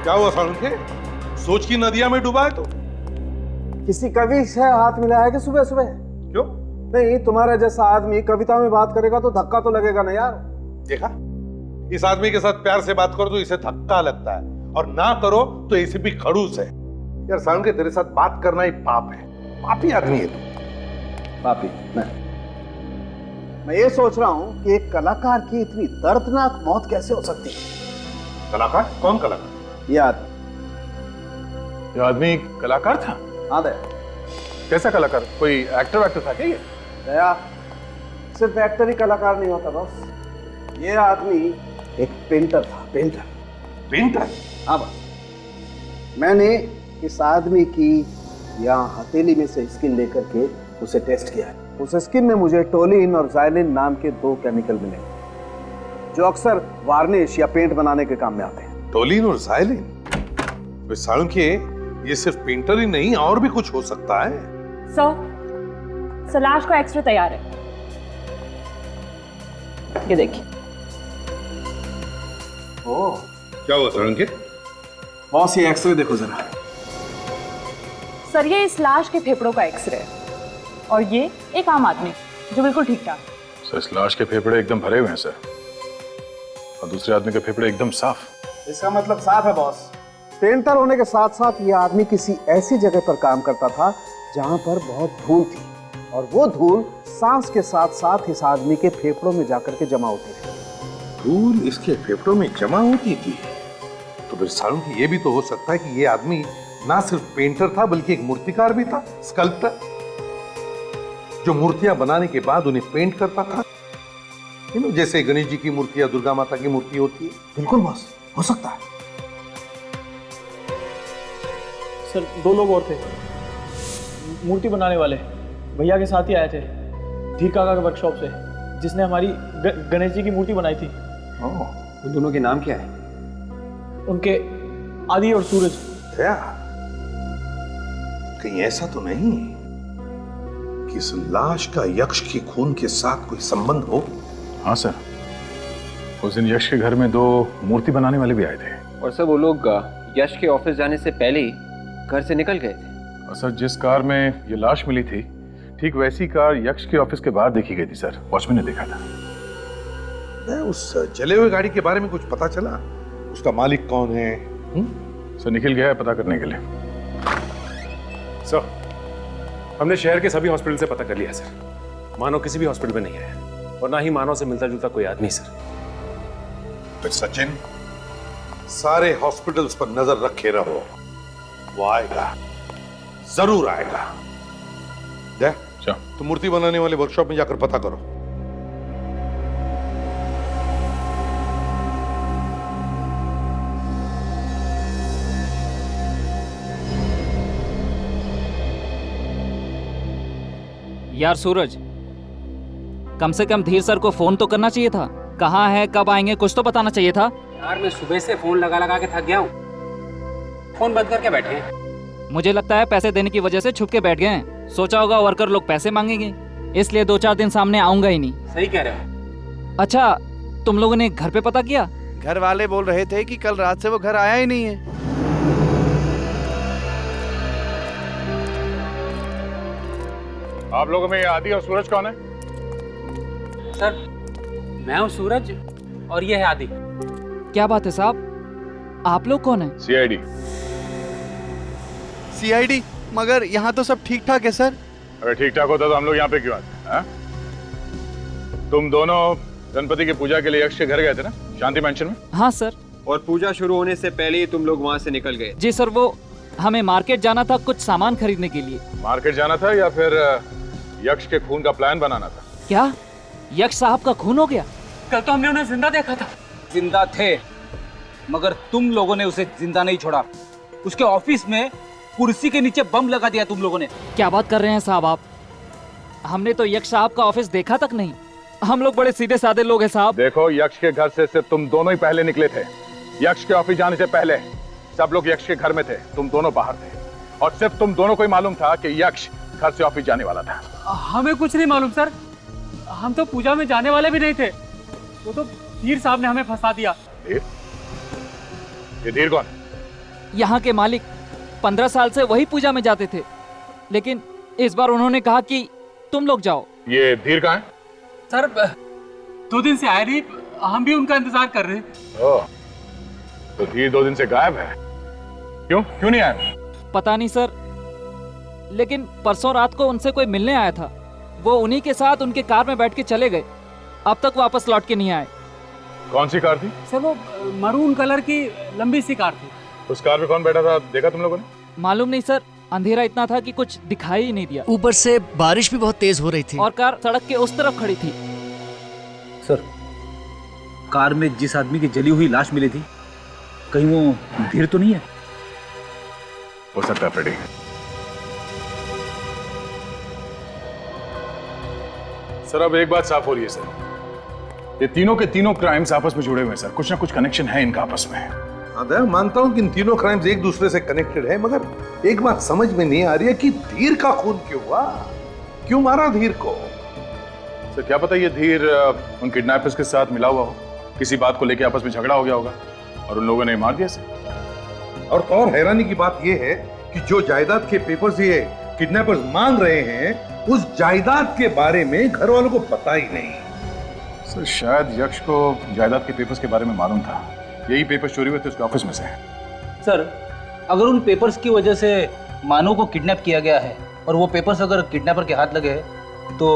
क्या हुआ सालुंखे? सोच की नदिया में डूबा है तो? किसी कवि से हाथ मिलाया कि सुबह सुबह? क्यों? नहीं, तुम्हारा जैसा आदमी कविता में बात करेगा तो धक्का तो लगेगा ना यार। देखा, इस आदमी के साथ प्यार से बात करो तो इसे धक्का लगता है, और ना करो तो इसे भी खड़ूस है। यार सालुंखे, तेरे साथ बात करना ही पाप है। पापी आदमी है तू। पापी? मैं ये सोच रहा हूँ कि एक कलाकार की इतनी दर्दनाक मौत कैसे हो सकती है? कलाकार? कौन कलाकार? ये आदमी। ये आदमी कलाकार था? हाँ दया। कैसा कलाकार? कोई एक्टर था क्या ये? दया, सिर्फ एक्टर ही कलाकार नहीं होता बस। ये आदमी एक पेंटर था। पेंटर? हाँ बस। मैंने इस आदमी की यहाँ हथेली में से स्किन लेकर के उसे टेस्ट किया है। उस स्किन में मुझे टोलिन और ज़ाइलिन नाम के 2 केमिकल मिले, जो अक्सर वार्निश या पेंट बनाने के काम में आते हैं। टोलिन और ज़ाइलिन? सालुंखे, ये सिर्फ पेंटर ही नहीं, और भी कुछ हो सकता है। सर, लाश का एक्सरे तैयार है, ये देखिए। ओह, क्या हुआ सालुंखे? बॉस, ये एक्सरे देखो जरा। सर, ये इस लाश के फेफड़ों का एक्सरे है, और ये एक आम आदमी जो बिल्कुल ठीक ठाक। सर, इस लाश के फेफड़े एकदम भरे हुए हैं सर, और दूसरे आदमी के फेफड़े एकदम साफ। इसका मतलब साफ है बॉस। पेंटर होने के साथ साथ ये आदमी किसी ऐसी जगह पर काम करता था जहां पर बहुत धूल थी, और वो धूल सांस के साथ साथ इस आदमी के फेफड़ों में जाकर के जमा होती थी। धूल इसके फेफड़ों में जमा होती थी? तो फिर सालुंखे, ये भी तो हो सकता है कि ये आदमी ना सिर्फ पेंटर था बल्कि एक मूर्तिकार भी था, स्कल्प्टर, जो मूर्तियां बनाने के बाद उन्हें पेंट करता था। जैसे गणेश जी की मूर्ति या दुर्गा माता की मूर्ति होती है। बिल्कुल बॉस, हो सकता है। सर, 2 लोग और थे, मूर्ति बनाने वाले, भैया के साथ ही आए थे धीर काका के वर्कशॉप से, जिसने हमारी गणेश जी की मूर्ति बनाई थी। उन दोनों के नाम क्या है? उनके आदि और सूरज। क्या कहीं ऐसा तो नहीं कि इस लाश का यक्ष के खून के साथ कोई संबंध हो? हाँ सर, उस दिन यक्ष के घर में 2 मूर्ति बनाने वाले भी आए थे। और सर, वो लोग यश के ऑफिस जाने से पहले ही घर से निकल गए थे। और सर, जिस कार में ये लाश मिली थी, ठीक वैसी कार यक्ष के ऑफिस के बाहर देखी गई थी सर, वॉचमैन ने देखा था। उस जले हुए गाड़ी के बारे में कुछ पता चला? उसका मालिक कौन है? सर, निकल गया है पता करने के लिए। सर, हमने शहर के सभी हॉस्पिटल से पता कर लिया सर। मानव किसी भी हॉस्पिटल में नहीं है, और ना ही मानव से मिलता जुलता कोई आदमी सर। फिर सचिन, सारे हॉस्पिटल्स पर नजर रखे रहो, वो आएगा, जरूर आएगा। देख, तो मूर्ति बनाने वाले वर्कशॉप में जाकर पता करो। यार सूरज, कम से कम धीर सर को फोन तो करना चाहिए था। कहाँ है, कब आएंगे, कुछ तो बताना चाहिए था। यार, मैं सुबह से फोन लगा लगा के थक गया हूँ। फोन बंद करके बैठे हैं। मुझे लगता है पैसे देने की वजह से छुप के बैठ गए हैं। सोचा होगा वर्कर लोग पैसे मांगेंगे, इसलिए 2-4 दिन सामने आऊंगा ही नहीं। सही कह रहे हो। अच्छा, तुम लोगों ने घर पे पता किया? घर वाले बोल रहे थे कि कल रात से वो घर आया ही नहीं है। आप लोगों में ये आदि और सूरज कौन है? सर, मैं हूँ सूरज और ये है आदि। क्या बात है साहब, आप लोग कौन है? सीआईडी। सीआईडी? मगर यहाँ तो सब ठीक ठाक है सर। अगर ठीक ठाक होता तो हम लोग यहाँ पे क्यों आते? तुम दोनों गणपति की पूजा के लिए यक्ष के घर गए थे ना, शांति मैंशन में? हाँ सर। और पूजा शुरू होने से पहले ही तुम लोग वहाँ से निकल गए? जी सर, वो हमें मार्केट जाना था कुछ सामान खरीदने के लिए। मार्केट जाना था या फिर यक्ष के खून का प्लान बनाना था? क्या यक्ष साहब का खून हो गया? कल तो हमने उन्हें जिंदा देखा था। जिंदा थे, मगर तुम लोगों ने उसे जिंदा नहीं छोड़ा। उसके ऑफिस में कुर्सी के नीचे बम लगा दिया तुम लोगों ने। क्या बात कर रहे हैं साहब आप? हमने तो यक्ष साहब का ऑफिस देखा तक नहीं। हम लोग बड़े सीधे साधे लोग हैं साहब। देखो, यक्ष के घर से सिर्फ तुम दोनों ही पहले निकले थे। यक्ष के ऑफिस जाने से पहले सब लोग यक्ष के घर में थे, तुम दोनों बाहर थे, और सिर्फ तुम दोनों को ही मालूम था कि यक्ष घर से ऑफिस जाने वाला था। हमें कुछ नहीं मालूम सर, हम तो पूजा में जाने वाले भी नहीं थे। वो तो धीर साहब ने हमें फंसा दिया। धीर? ये धीर कौन? यहाँ के मालिक 15 साल से वही पूजा में जाते थे, लेकिन इस बार उन्होंने कहा कि तुम लोग जाओ। ये धीर कहाँ है? सर 2 दिन से आए नहीं, हम भी उनका इंतजार कर रहे हैं। ओह, तो धीर 2 दिन से गायब है। क्यों नहीं आया? पता नहीं सर, लेकिन परसों रात को उनसे कोई मिलने आया था। वो उन्हीं के साथ उनके कार में बैठ के चले गए, अब तक वापस लौट के नहीं आए। कौन सी कार थी? सर वो मरून कलर की लंबी सी कार थी। उस कार में कौन बैठा था, देखा तुम लोगों ने? मालूम नहीं सर, अंधेरा इतना था कि कुछ दिखाई ही नहीं दिया। ऊपर से बारिश भी बहुत तेज हो रही थी और कार सड़क के उस तरफ खड़ी थी। सर, कार में जिस आदमी की जली हुई लाश मिली थी, कहीं वो धीर तो नहीं है? हो सकता है फ्रेडी। सर अब एक बात साफ हो रही है सर, ये तीनों के तीनों क्राइम्स आपस में जुड़े हुए हैं सर, कुछ ना कुछ कनेक्शन है इनका आपस में। हाँ, मानता हूं कि इन तीनों क्राइम्स एक दूसरे से कनेक्टेड है, मगर एक बात समझ में नहीं आ रही है कि धीर का खून क्यों हुआ, क्यों मारा धीर को? सर क्या पता ये धीर उन किडनैपर्स के साथ मिला हुआ हो, किसी बात को लेकर आपस में झगड़ा हो गया होगा और उन लोगों ने मार दिया सर। और हैरानी की बात यह है कि जो जायदाद के पेपर्स ये किडनैपर्स मांग रहे हैं, उस जायदाद के बारे में घर वालों को पता ही नहीं। सर शायद यक्ष को जायदाद के पेपर्स के बारे में मालूम था, यही पेपर्स चोरी हुए थे उसके ऑफिस में से। सर, अगर उन पेपर्स की वजह से मानव को किडनैप किया गया है और वो पेपर्स अगर किडनैपर के हाथ लगे हैं, तो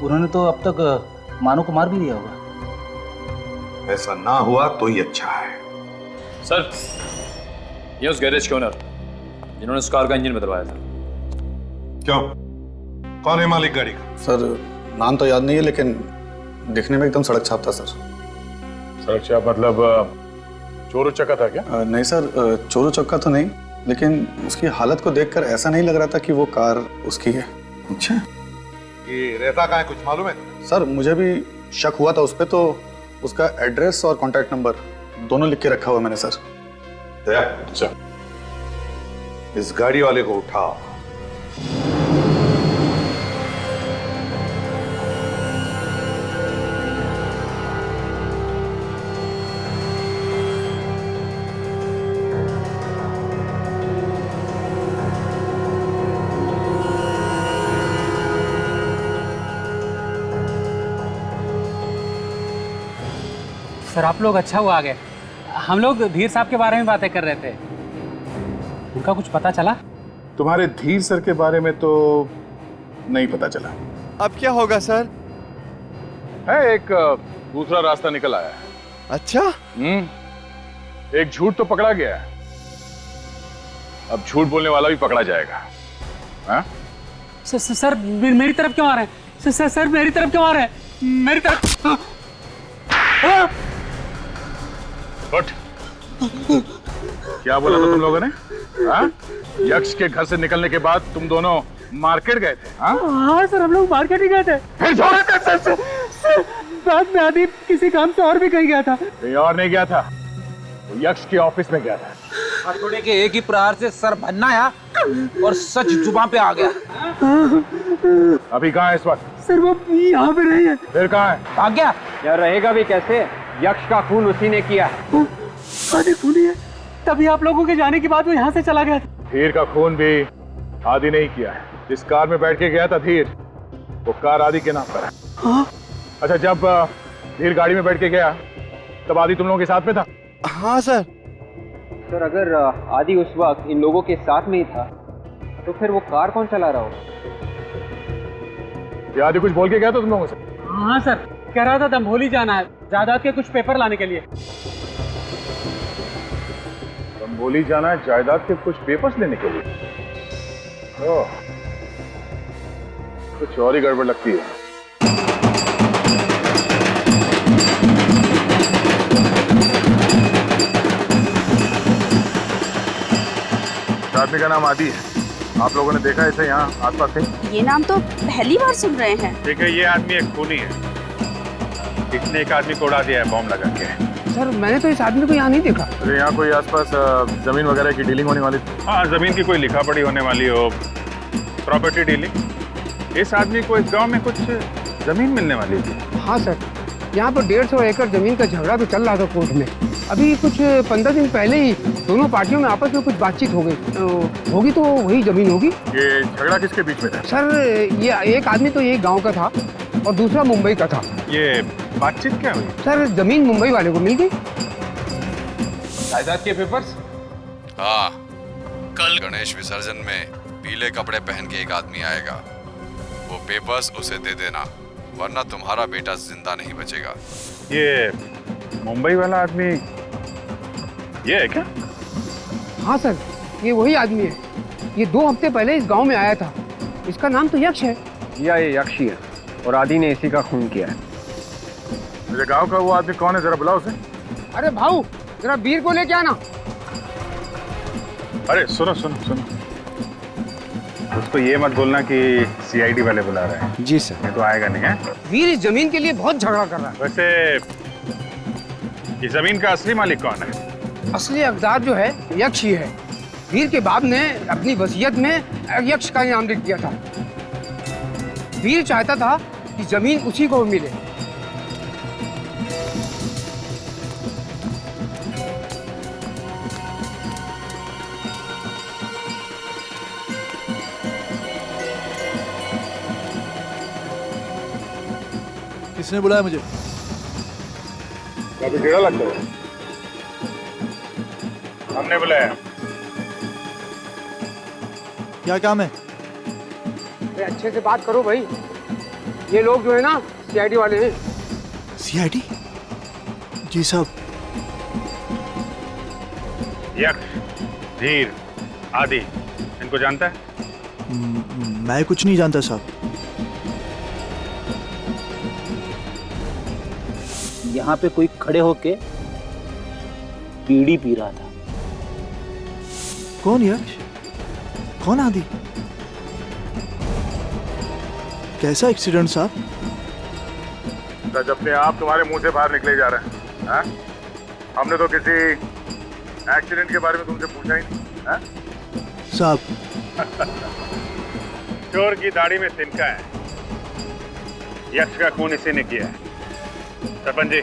उन्होंने तो अब तक मानव को मार भी दिया होगा। ऐसा ना हुआ तो ही अच्छा है। सर, ये उस गैरेज के ओनर जिन्होंने उस कार का इंजन बदलवाया था। क्यों? कौन है मालिक गाड़ी का? सर नाम तो याद नहीं है, लेकिन दिखने में एकदम सड़क छाप था सर। सड़क छाप मतलब चोर उचक्का था क्या? नहीं सर, चोर उचक्का तो नहीं, लेकिन उसकी हालत को देखकर ऐसा नहीं लग रहा था कि वो कार उसकी है। अच्छा, ये रहता कहाँ है कुछ मालूम है? सर मुझे भी शक हुआ था उस पर, तो उसका एड्रेस और कॉन्टैक्ट नंबर दोनों लिख के रखा हुआ मैंने सर। अच्छा, इस गाड़ी वाले को उठाओ। सर आप लोग अच्छा हुआ आ गए, हम लोग धीर साहब के बारे में बातें कर रहे थे। उनका कुछ पता चला? तुम्हारे धीर सर के बारे में तो नहीं पता चला। अब क्या होगा सर? है एक दूसरा रास्ता निकल आया है। अच्छा? एक झूठ तो पकड़ा गया है, अब झूठ बोलने वाला भी पकड़ा जाएगा। हाँ? सर मेरी तरफ क्यों आ रहे हैं? सर मेरी तरफ क्यों आ रहे हैं? मेरी तरफ। उठ। क्या बोला था तुम लोगों ने? हाँ? यक्ष के घर से निकलने के बाद तुम दोनों मार्केट गए थे? हाँ सर, हम लोग मार्केट ही गए थे। फिर सर, बाद में आदि किसी काम से और भी कहीं गया था। कहीं और नहीं गया था, वो यक्ष के ऑफिस में गया था। हथौड़े के एक ही प्रहार से सर भन्ना आया और सच जुबान पे आ गया। अभी कहाँ है इस वक्त? सर वो यहाँ पे नहीं है। फिर कहाँ है? भाग गया। यार रहेगा भी कैसे? यक्ष का खून उसी ने किया है। आदि खूनी है, तभी आप लोगों के जाने के बाद वो यहाँ से चला गया था। धीर का खून भी आदि नहीं किया है। जिस कार में बैठ के गया था धीर, वो कार आदि के नाम पर है। हाँ? अच्छा, जब धीर गाड़ी में बैठ के गया तब आदि तुम लोगों के साथ में था? हाँ सर। सर अगर आदि उस वक्त इन लोगों के साथ में ही था, तो फिर वो कार कौन चला रहा होगा? ये आदि कुछ बोल के गया था तुम लोगों से? हाँ सर, कह रहा था दंभोली जाना है जायदाद के कुछ पेपर लाने के लिए। दंभोली जाना है जायदाद के कुछ पेपर्स लेने के लिए? ओह, कुछ और ही गड़बड़ लगती है। आदमी का नाम आदि है, आप लोगों ने देखा इसे यहाँ आसपास से? ये नाम तो पहली बार सुन रहे हैं। देखिए, ये आदमी एक खूनी है, इसने एक आदमी को उड़ा दिया है बॉम्ब लगा के। सर मैंने तो इस आदमी को यहाँ नहीं देखा। अरे यहाँ कोई आसपास जमीन वगैरह की डीलिंग होने वाली थी? हाँ, जमीन की कोई लिखा पढ़ी होने वाली हो, प्रॉपर्टी डीलिंग। इस आदमी को इस गांव में कुछ जमीन मिलने वाली थी। हाँ सर, यहाँ पर 150 एकड़ जमीन का झगड़ा भी चल रहा था कोर्ट में। अभी कुछ 15 दिन पहले ही दोनों पार्टियों में आपस में कुछ बातचीत हो गई। होगी तो वही जमीन होगी। ये झगड़ा किसके बीच में था? सर ये एक आदमी तो यही गांव का था और दूसरा मुंबई का था। ये बातचीत क्या हुई? सर जमीन मुंबई वाले को मिल गई। जायदाद के पेपर्स? हाँ, कल गणेश विसर्जन में पीले कपड़े पहन के एक आदमी आएगा। वो पेपर्स उसे दे देना, वरना तुम्हारा बेटा जिंदा नहीं बचेगा। ये मुंबई वाला आदमी ये है क्या? हाँ सर, ये वही आदमी है। ये 2 हफ्ते पहले इस गांव में आया था। इसका नाम तो यक्ष है। या ये यक्ष ही है और आदि ने इसी का खून किया है। मुझे गांव का वो आदमी कौन है, जरा बुलाओ उसे। अरे भाऊ, जरा वीर को लेके आना। अरे सुनो सुनो सुनो, उसको ये मत बोलना कि सीआईडी वाले बुला रहे हैं। जी सर। ये तो आएगा नहीं है। वीर इस जमीन के लिए बहुत झगड़ा कर रहा है। वैसे इस जमीन का असली मालिक कौन है? असली हकदार जो है यक्ष ही है। वीर के बाप ने अपनी वसीयत में यक्ष का नाम लिख दिया था। वीर चाहता था कि जमीन उसी को मिले। किसने बुलाया मुझे? काफी टेढ़ा लगता है। हमने बुलाया। क्या काम है? अरे अच्छे से बात करो भाई। ये लोग जो है ना सीआईडी वाले हैं। सीआईडी? जी साहब। यक्ष, धीर, आदि, इनको जानता है? मैं कुछ नहीं जानता साहब। यहाँ पे कोई खड़े होके बीड़ी पी रहा था। कौन यक्ष? कौन आदि? कैसा एक्सीडेंट साहब? जब से आप तुम्हारे मुंह से बाहर निकले जा रहे हैं, हाँ? हमने तो किसी एक्सीडेंट के बारे में तुमसे पूछा ही नहीं, हाँ? साहब। चोर की दाढ़ी में तिनका है। यक्ष का खून इसी ने किया है। सरपंच जी,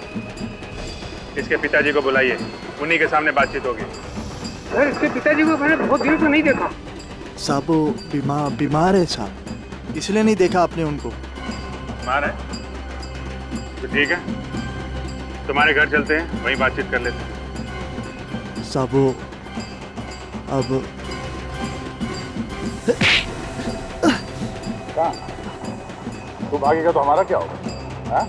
इसके पिताजी को बुलाइए, उन्हीं के सामने बातचीत होगी। सर इसके पिताजी को मैंने बहुत दिनों से नहीं देखा। साहब वो बीमार है साहब, इसलिए नहीं देखा आपने उनको। बीमार है तो ठीक है, तुम्हारे घर चलते हैं, वहीं बातचीत कर लेते हैं। साहब वो अब कहाँ? तू भागेगा तो हमारा क्या होगा, हाँ?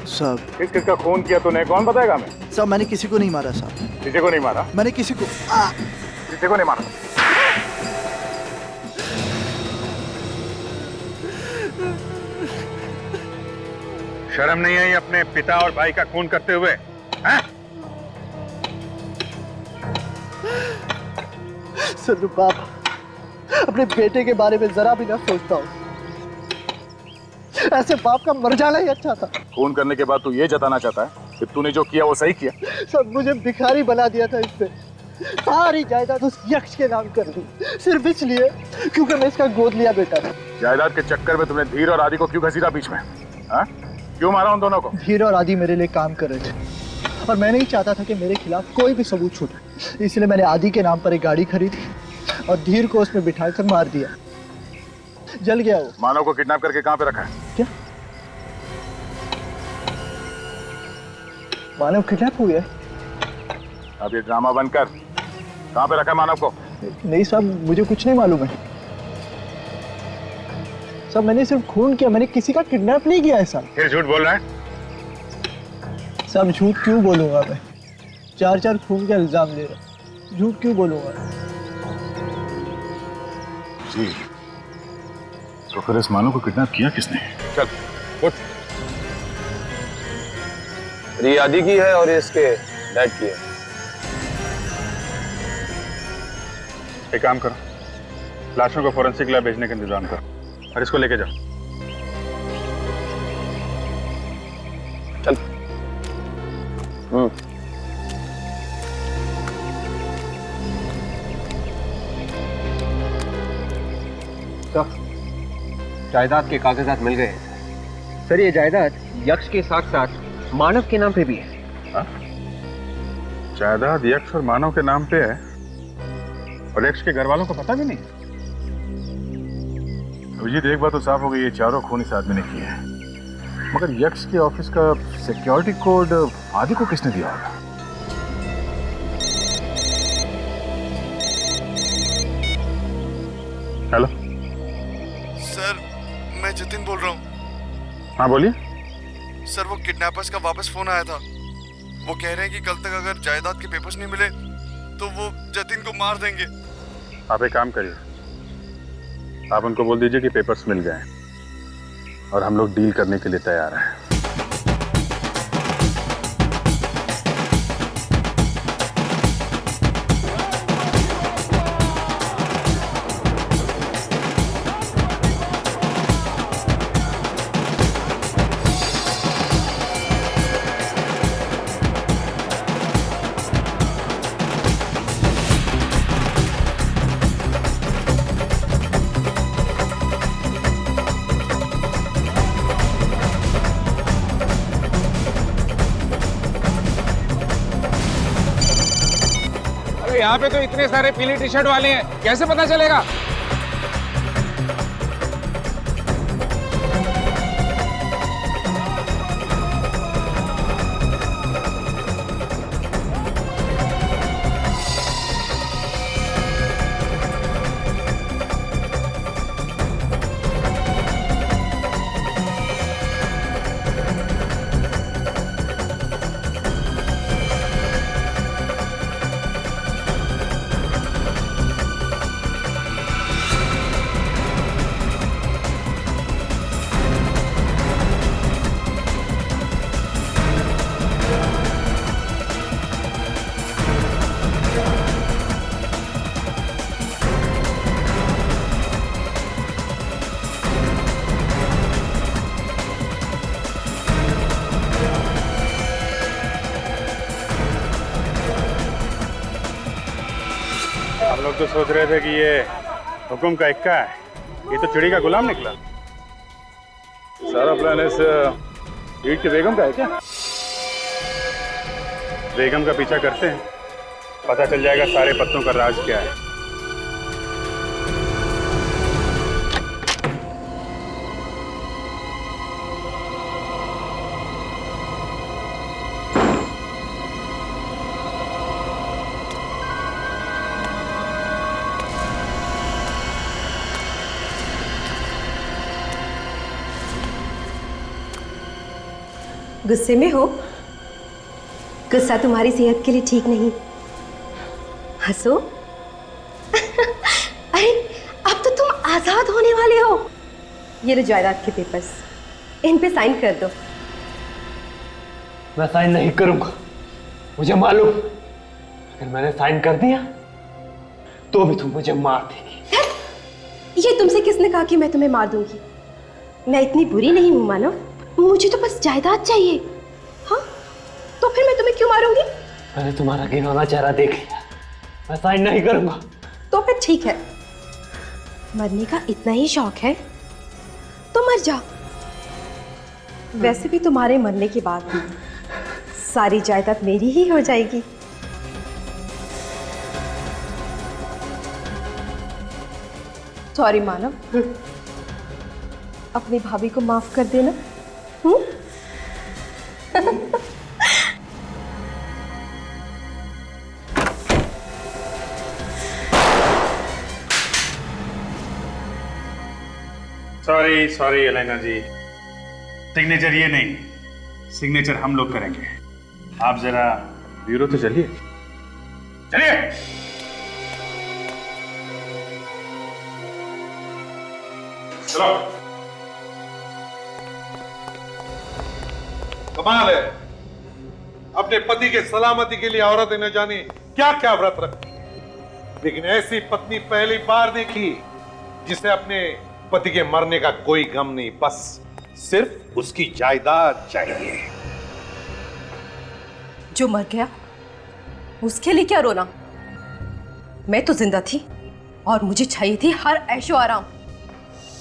साहब किस किस का खून किया तूने, कौन बताएगा हमें? साहब मैंने किसी को नहीं मारा साहब। किसी को नहीं मारा? मैंने किसी को नहीं मारा। शर्म नहीं आई अपने पिता और भाई का खून करते हुए, हाँ? सर बाप अपने बेटे के बारे में जरा भी ना सोचता हूँ। ऐसे बाप का मर जाना ही अच्छा था। खून करने के बाद तू ये जताना चाहता है कि तूने जो किया वो सही किया? सब मुझे भिखारी बना दिया था इसने। सारी जायदाद उस यक्ष के नाम कर दी, सिर्फ इसलिए क्योंकि मैं इसका गोद लिया बेटा था। जायदाद के चक्कर में तुमने धीर और आदि को क्यों घसीटा बीच में, हाँ? क्यों मारा उन दोनों को? धीर और आदि मेरे लिए काम कर रहे थे और मैं नहीं चाहता था कि मेरे खिलाफ कोई भी सबूत छूटे, इसलिए मैंने आदि के नाम पर एक गाड़ी खरीदी और धीर को उसमें बिठाकर मार दिया। जल गया वो। मानव को किडनैप करके कहाँ पे रखा है? क्या मानव किडनैप हुआ है? अब ये ड्रामा बंद कर। कहाँ पे रखा है मानव को? नहीं साहब, मुझे कुछ नहीं मालूम है साहब। मैंने सिर्फ खून किया, मैंने किसी का किडनैप नहीं किया है साहब। फिर झूठ बोल रहा है? साहब झूठ क्यों बोलूंगा मैं? 4 खून का इल्जाम ले रहा, झूठ क्यों बोलूंगा? जी, तो फिर इस मानव को किडनैप किया किसने? चल उठ। ये आदि की है और इसके डैड की है। एक काम करो, लाशों को फोरेंसिक लैब भेजने का इंतजाम करो और इसको लेके जाओ। चल। जायदाद के कागजात मिल गए। सर ये जायदाद यक्ष के साथ साथ मानव के नाम पे भी है। जायदाद यक्ष और मानव के नाम पे है और यक्ष के घर वालों को पता भी नहीं। अभिजीत, एक बात तो साफ हो गई, ये चारों खून इस आदमी ने किए हैं। मगर यक्ष के ऑफिस का सिक्योरिटी कोड आदि को किसने दिया होगा? हेलो सर, मैं जतिन बोल रहा हूँ। हाँ बोलिए। सर, वो किडनैपर्स का वापस फोन आया था। वो कह रहे हैं कि कल तक अगर जायदाद के पेपर्स नहीं मिले तो वो जतिन को मार देंगे। आप एक काम करिए, आप उनको बोल दीजिए कि पेपर्स मिल गए और हम लोग डील करने के लिए तैयार हैं। यहाँ पे तो इतने सारे पीली टी शर्ट वाले हैं, कैसे पता चलेगा? हम लोग तो सोच रहे थे कि ये हुकुम का इक्का है, ये तो चिड़ी का गुलाम निकला। सारा प्लान इस ईट की बेगम का है क्या? बेगम का पीछा करते हैं, पता चल जाएगा सारे पत्तों का राज क्या है। गुस्से में हो? गुस्सा तुम्हारी सेहत के लिए ठीक नहीं। हंसो। अरे अब तो तुम आजाद होने वाले हो। ये लो जायदाद के पेपर्स, इन पे साइन कर दो। मैं साइन नहीं करूंगा, मुझे मालूम अगर मैंने साइन कर दिया तो भी तुम मुझे मार देगी। ये तुमसे किसने कहा कि मैं तुम्हें मार दूंगी? मैं इतनी बुरी नहीं हूं मानव, मुझे तो बस जायदाद चाहिए। हाँ, तो फिर मैं तुम्हें क्यों मारूंगी? मैंने तुम्हारा घिनौना चेहरा देख लिया, मैं साइन नहीं करूंगा। तो फिर ठीक है, मरने का इतना ही शौक है तो मर जा। वैसे भी तुम्हारे मरने के बाद सारी जायदाद मेरी ही हो जाएगी। सॉरी मानव, अपनी भाभी को माफ कर देना। सॉरी सॉरी एलेना जी, सिग्नेचर ये नहीं, सिग्नेचर हम लोग करेंगे। आप जरा ब्यूरो तो चलिए। चलिए। चलो। कमाल है, अपने पति के सलामती के लिए औरत ने जाने क्या क्या व्रत रखती है, लेकिन ऐसी पत्नी पहली बार देखी जिसे अपने पति के मरने का कोई गम नहीं, बस सिर्फ उसकी जायदाद चाहिए। जो मर गया उसके लिए क्या रोना? मैं तो जिंदा थी और मुझे चाहिए थी हर ऐशो आराम।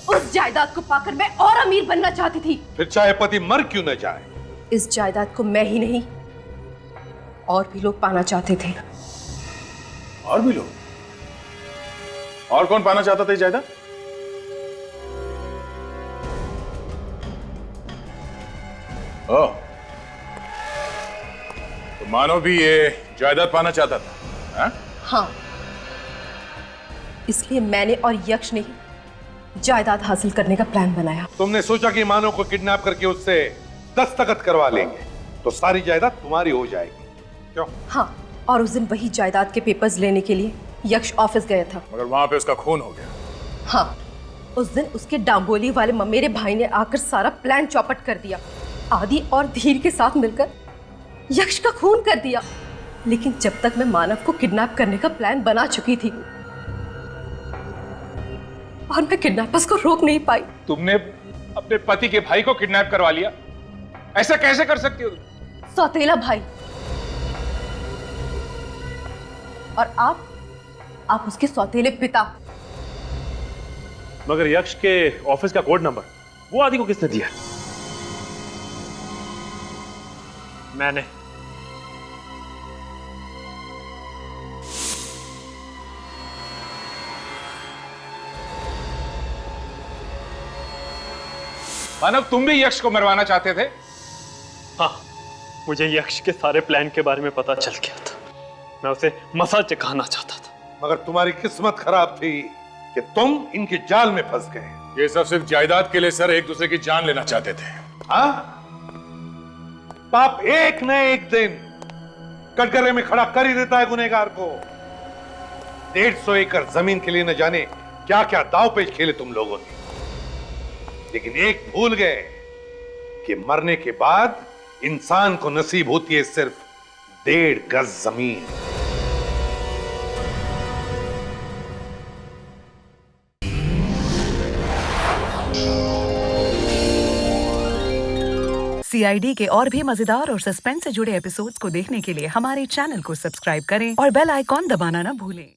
उस जायदाद को पाकर मैं और अमीर बनना चाहती थी। फिर चाहे पति मर क्यों न जाए, इस जायदाद को मैं ही नहीं और भी लोग पाना चाहते थे। और भी लोग? और कौन पाना चाहता था ये जायदाद? ओह, तो मानो भी ये जायदाद पाना चाहता था, हा? हाँ, इसलिए मैंने और यक्ष ने ही जायदाद हासिल करने का प्लान बनाया। तुमने सोचा कि मानो को किडनैप करके उससे दस्तखत करवा लेंगे तो सारी जायदाद तुम्हारी हो जाएगी, क्यों? हाँ, और उस दिन वही जायदाद के पेपर्स लेने के लिए यक्ष ऑफिस गया था। मगर वहां पे उसका खून हो गया। हाँ, उस दिन उसके डांबोली वाले ममेरे भाई ने आकर सारा प्लान चौपट कर दिया। आदि और धीर के साथ मिलकर यक्ष का खून कर दिया। लेकिन जब तक मैं मानव को किडनैप करने का प्लान बना चुकी थी और मैं किडनैपर्स को रोक नहीं पाई। तुमने अपने पति के भाई को किडनैप करवा लिया? ऐसा कैसे कर सकती हो? सौतेला भाई। और आप उसके सौतेले पिता। मगर यक्ष के ऑफिस का कोड नंबर वो आदि को किसने दिया? मैंने। मानव, तुम भी यक्ष को मरवाना चाहते थे? हाँ, मुझे यक्ष के सारे प्लान के बारे में पता चल गया था। मैं उसे मसा चखाना चाहता था। मगर तुम्हारी किस्मत खराब थी कि तुम इनके जाल में फंस गए। ये सब सिर्फ जायदाद के लिए सर एक दूसरे की जान लेना चाहते थे। हाँ? पाप एक न एक दिन कटघरे में खड़ा कर ही देता है गुनहगार को। 150 एकड़ जमीन के लिए न जाने क्या क्या दाव पेच खेले तुम लोगों ने, लेकिन एक भूल गए कि मरने के बाद इंसान को नसीब होती है सिर्फ 1.5 गज जमीन। CID के और भी मजेदार और सस्पेंस से जुड़े एपिसोड्स को देखने के लिए हमारे चैनल को सब्सक्राइब करें और बेल आइकॉन दबाना ना भूलें।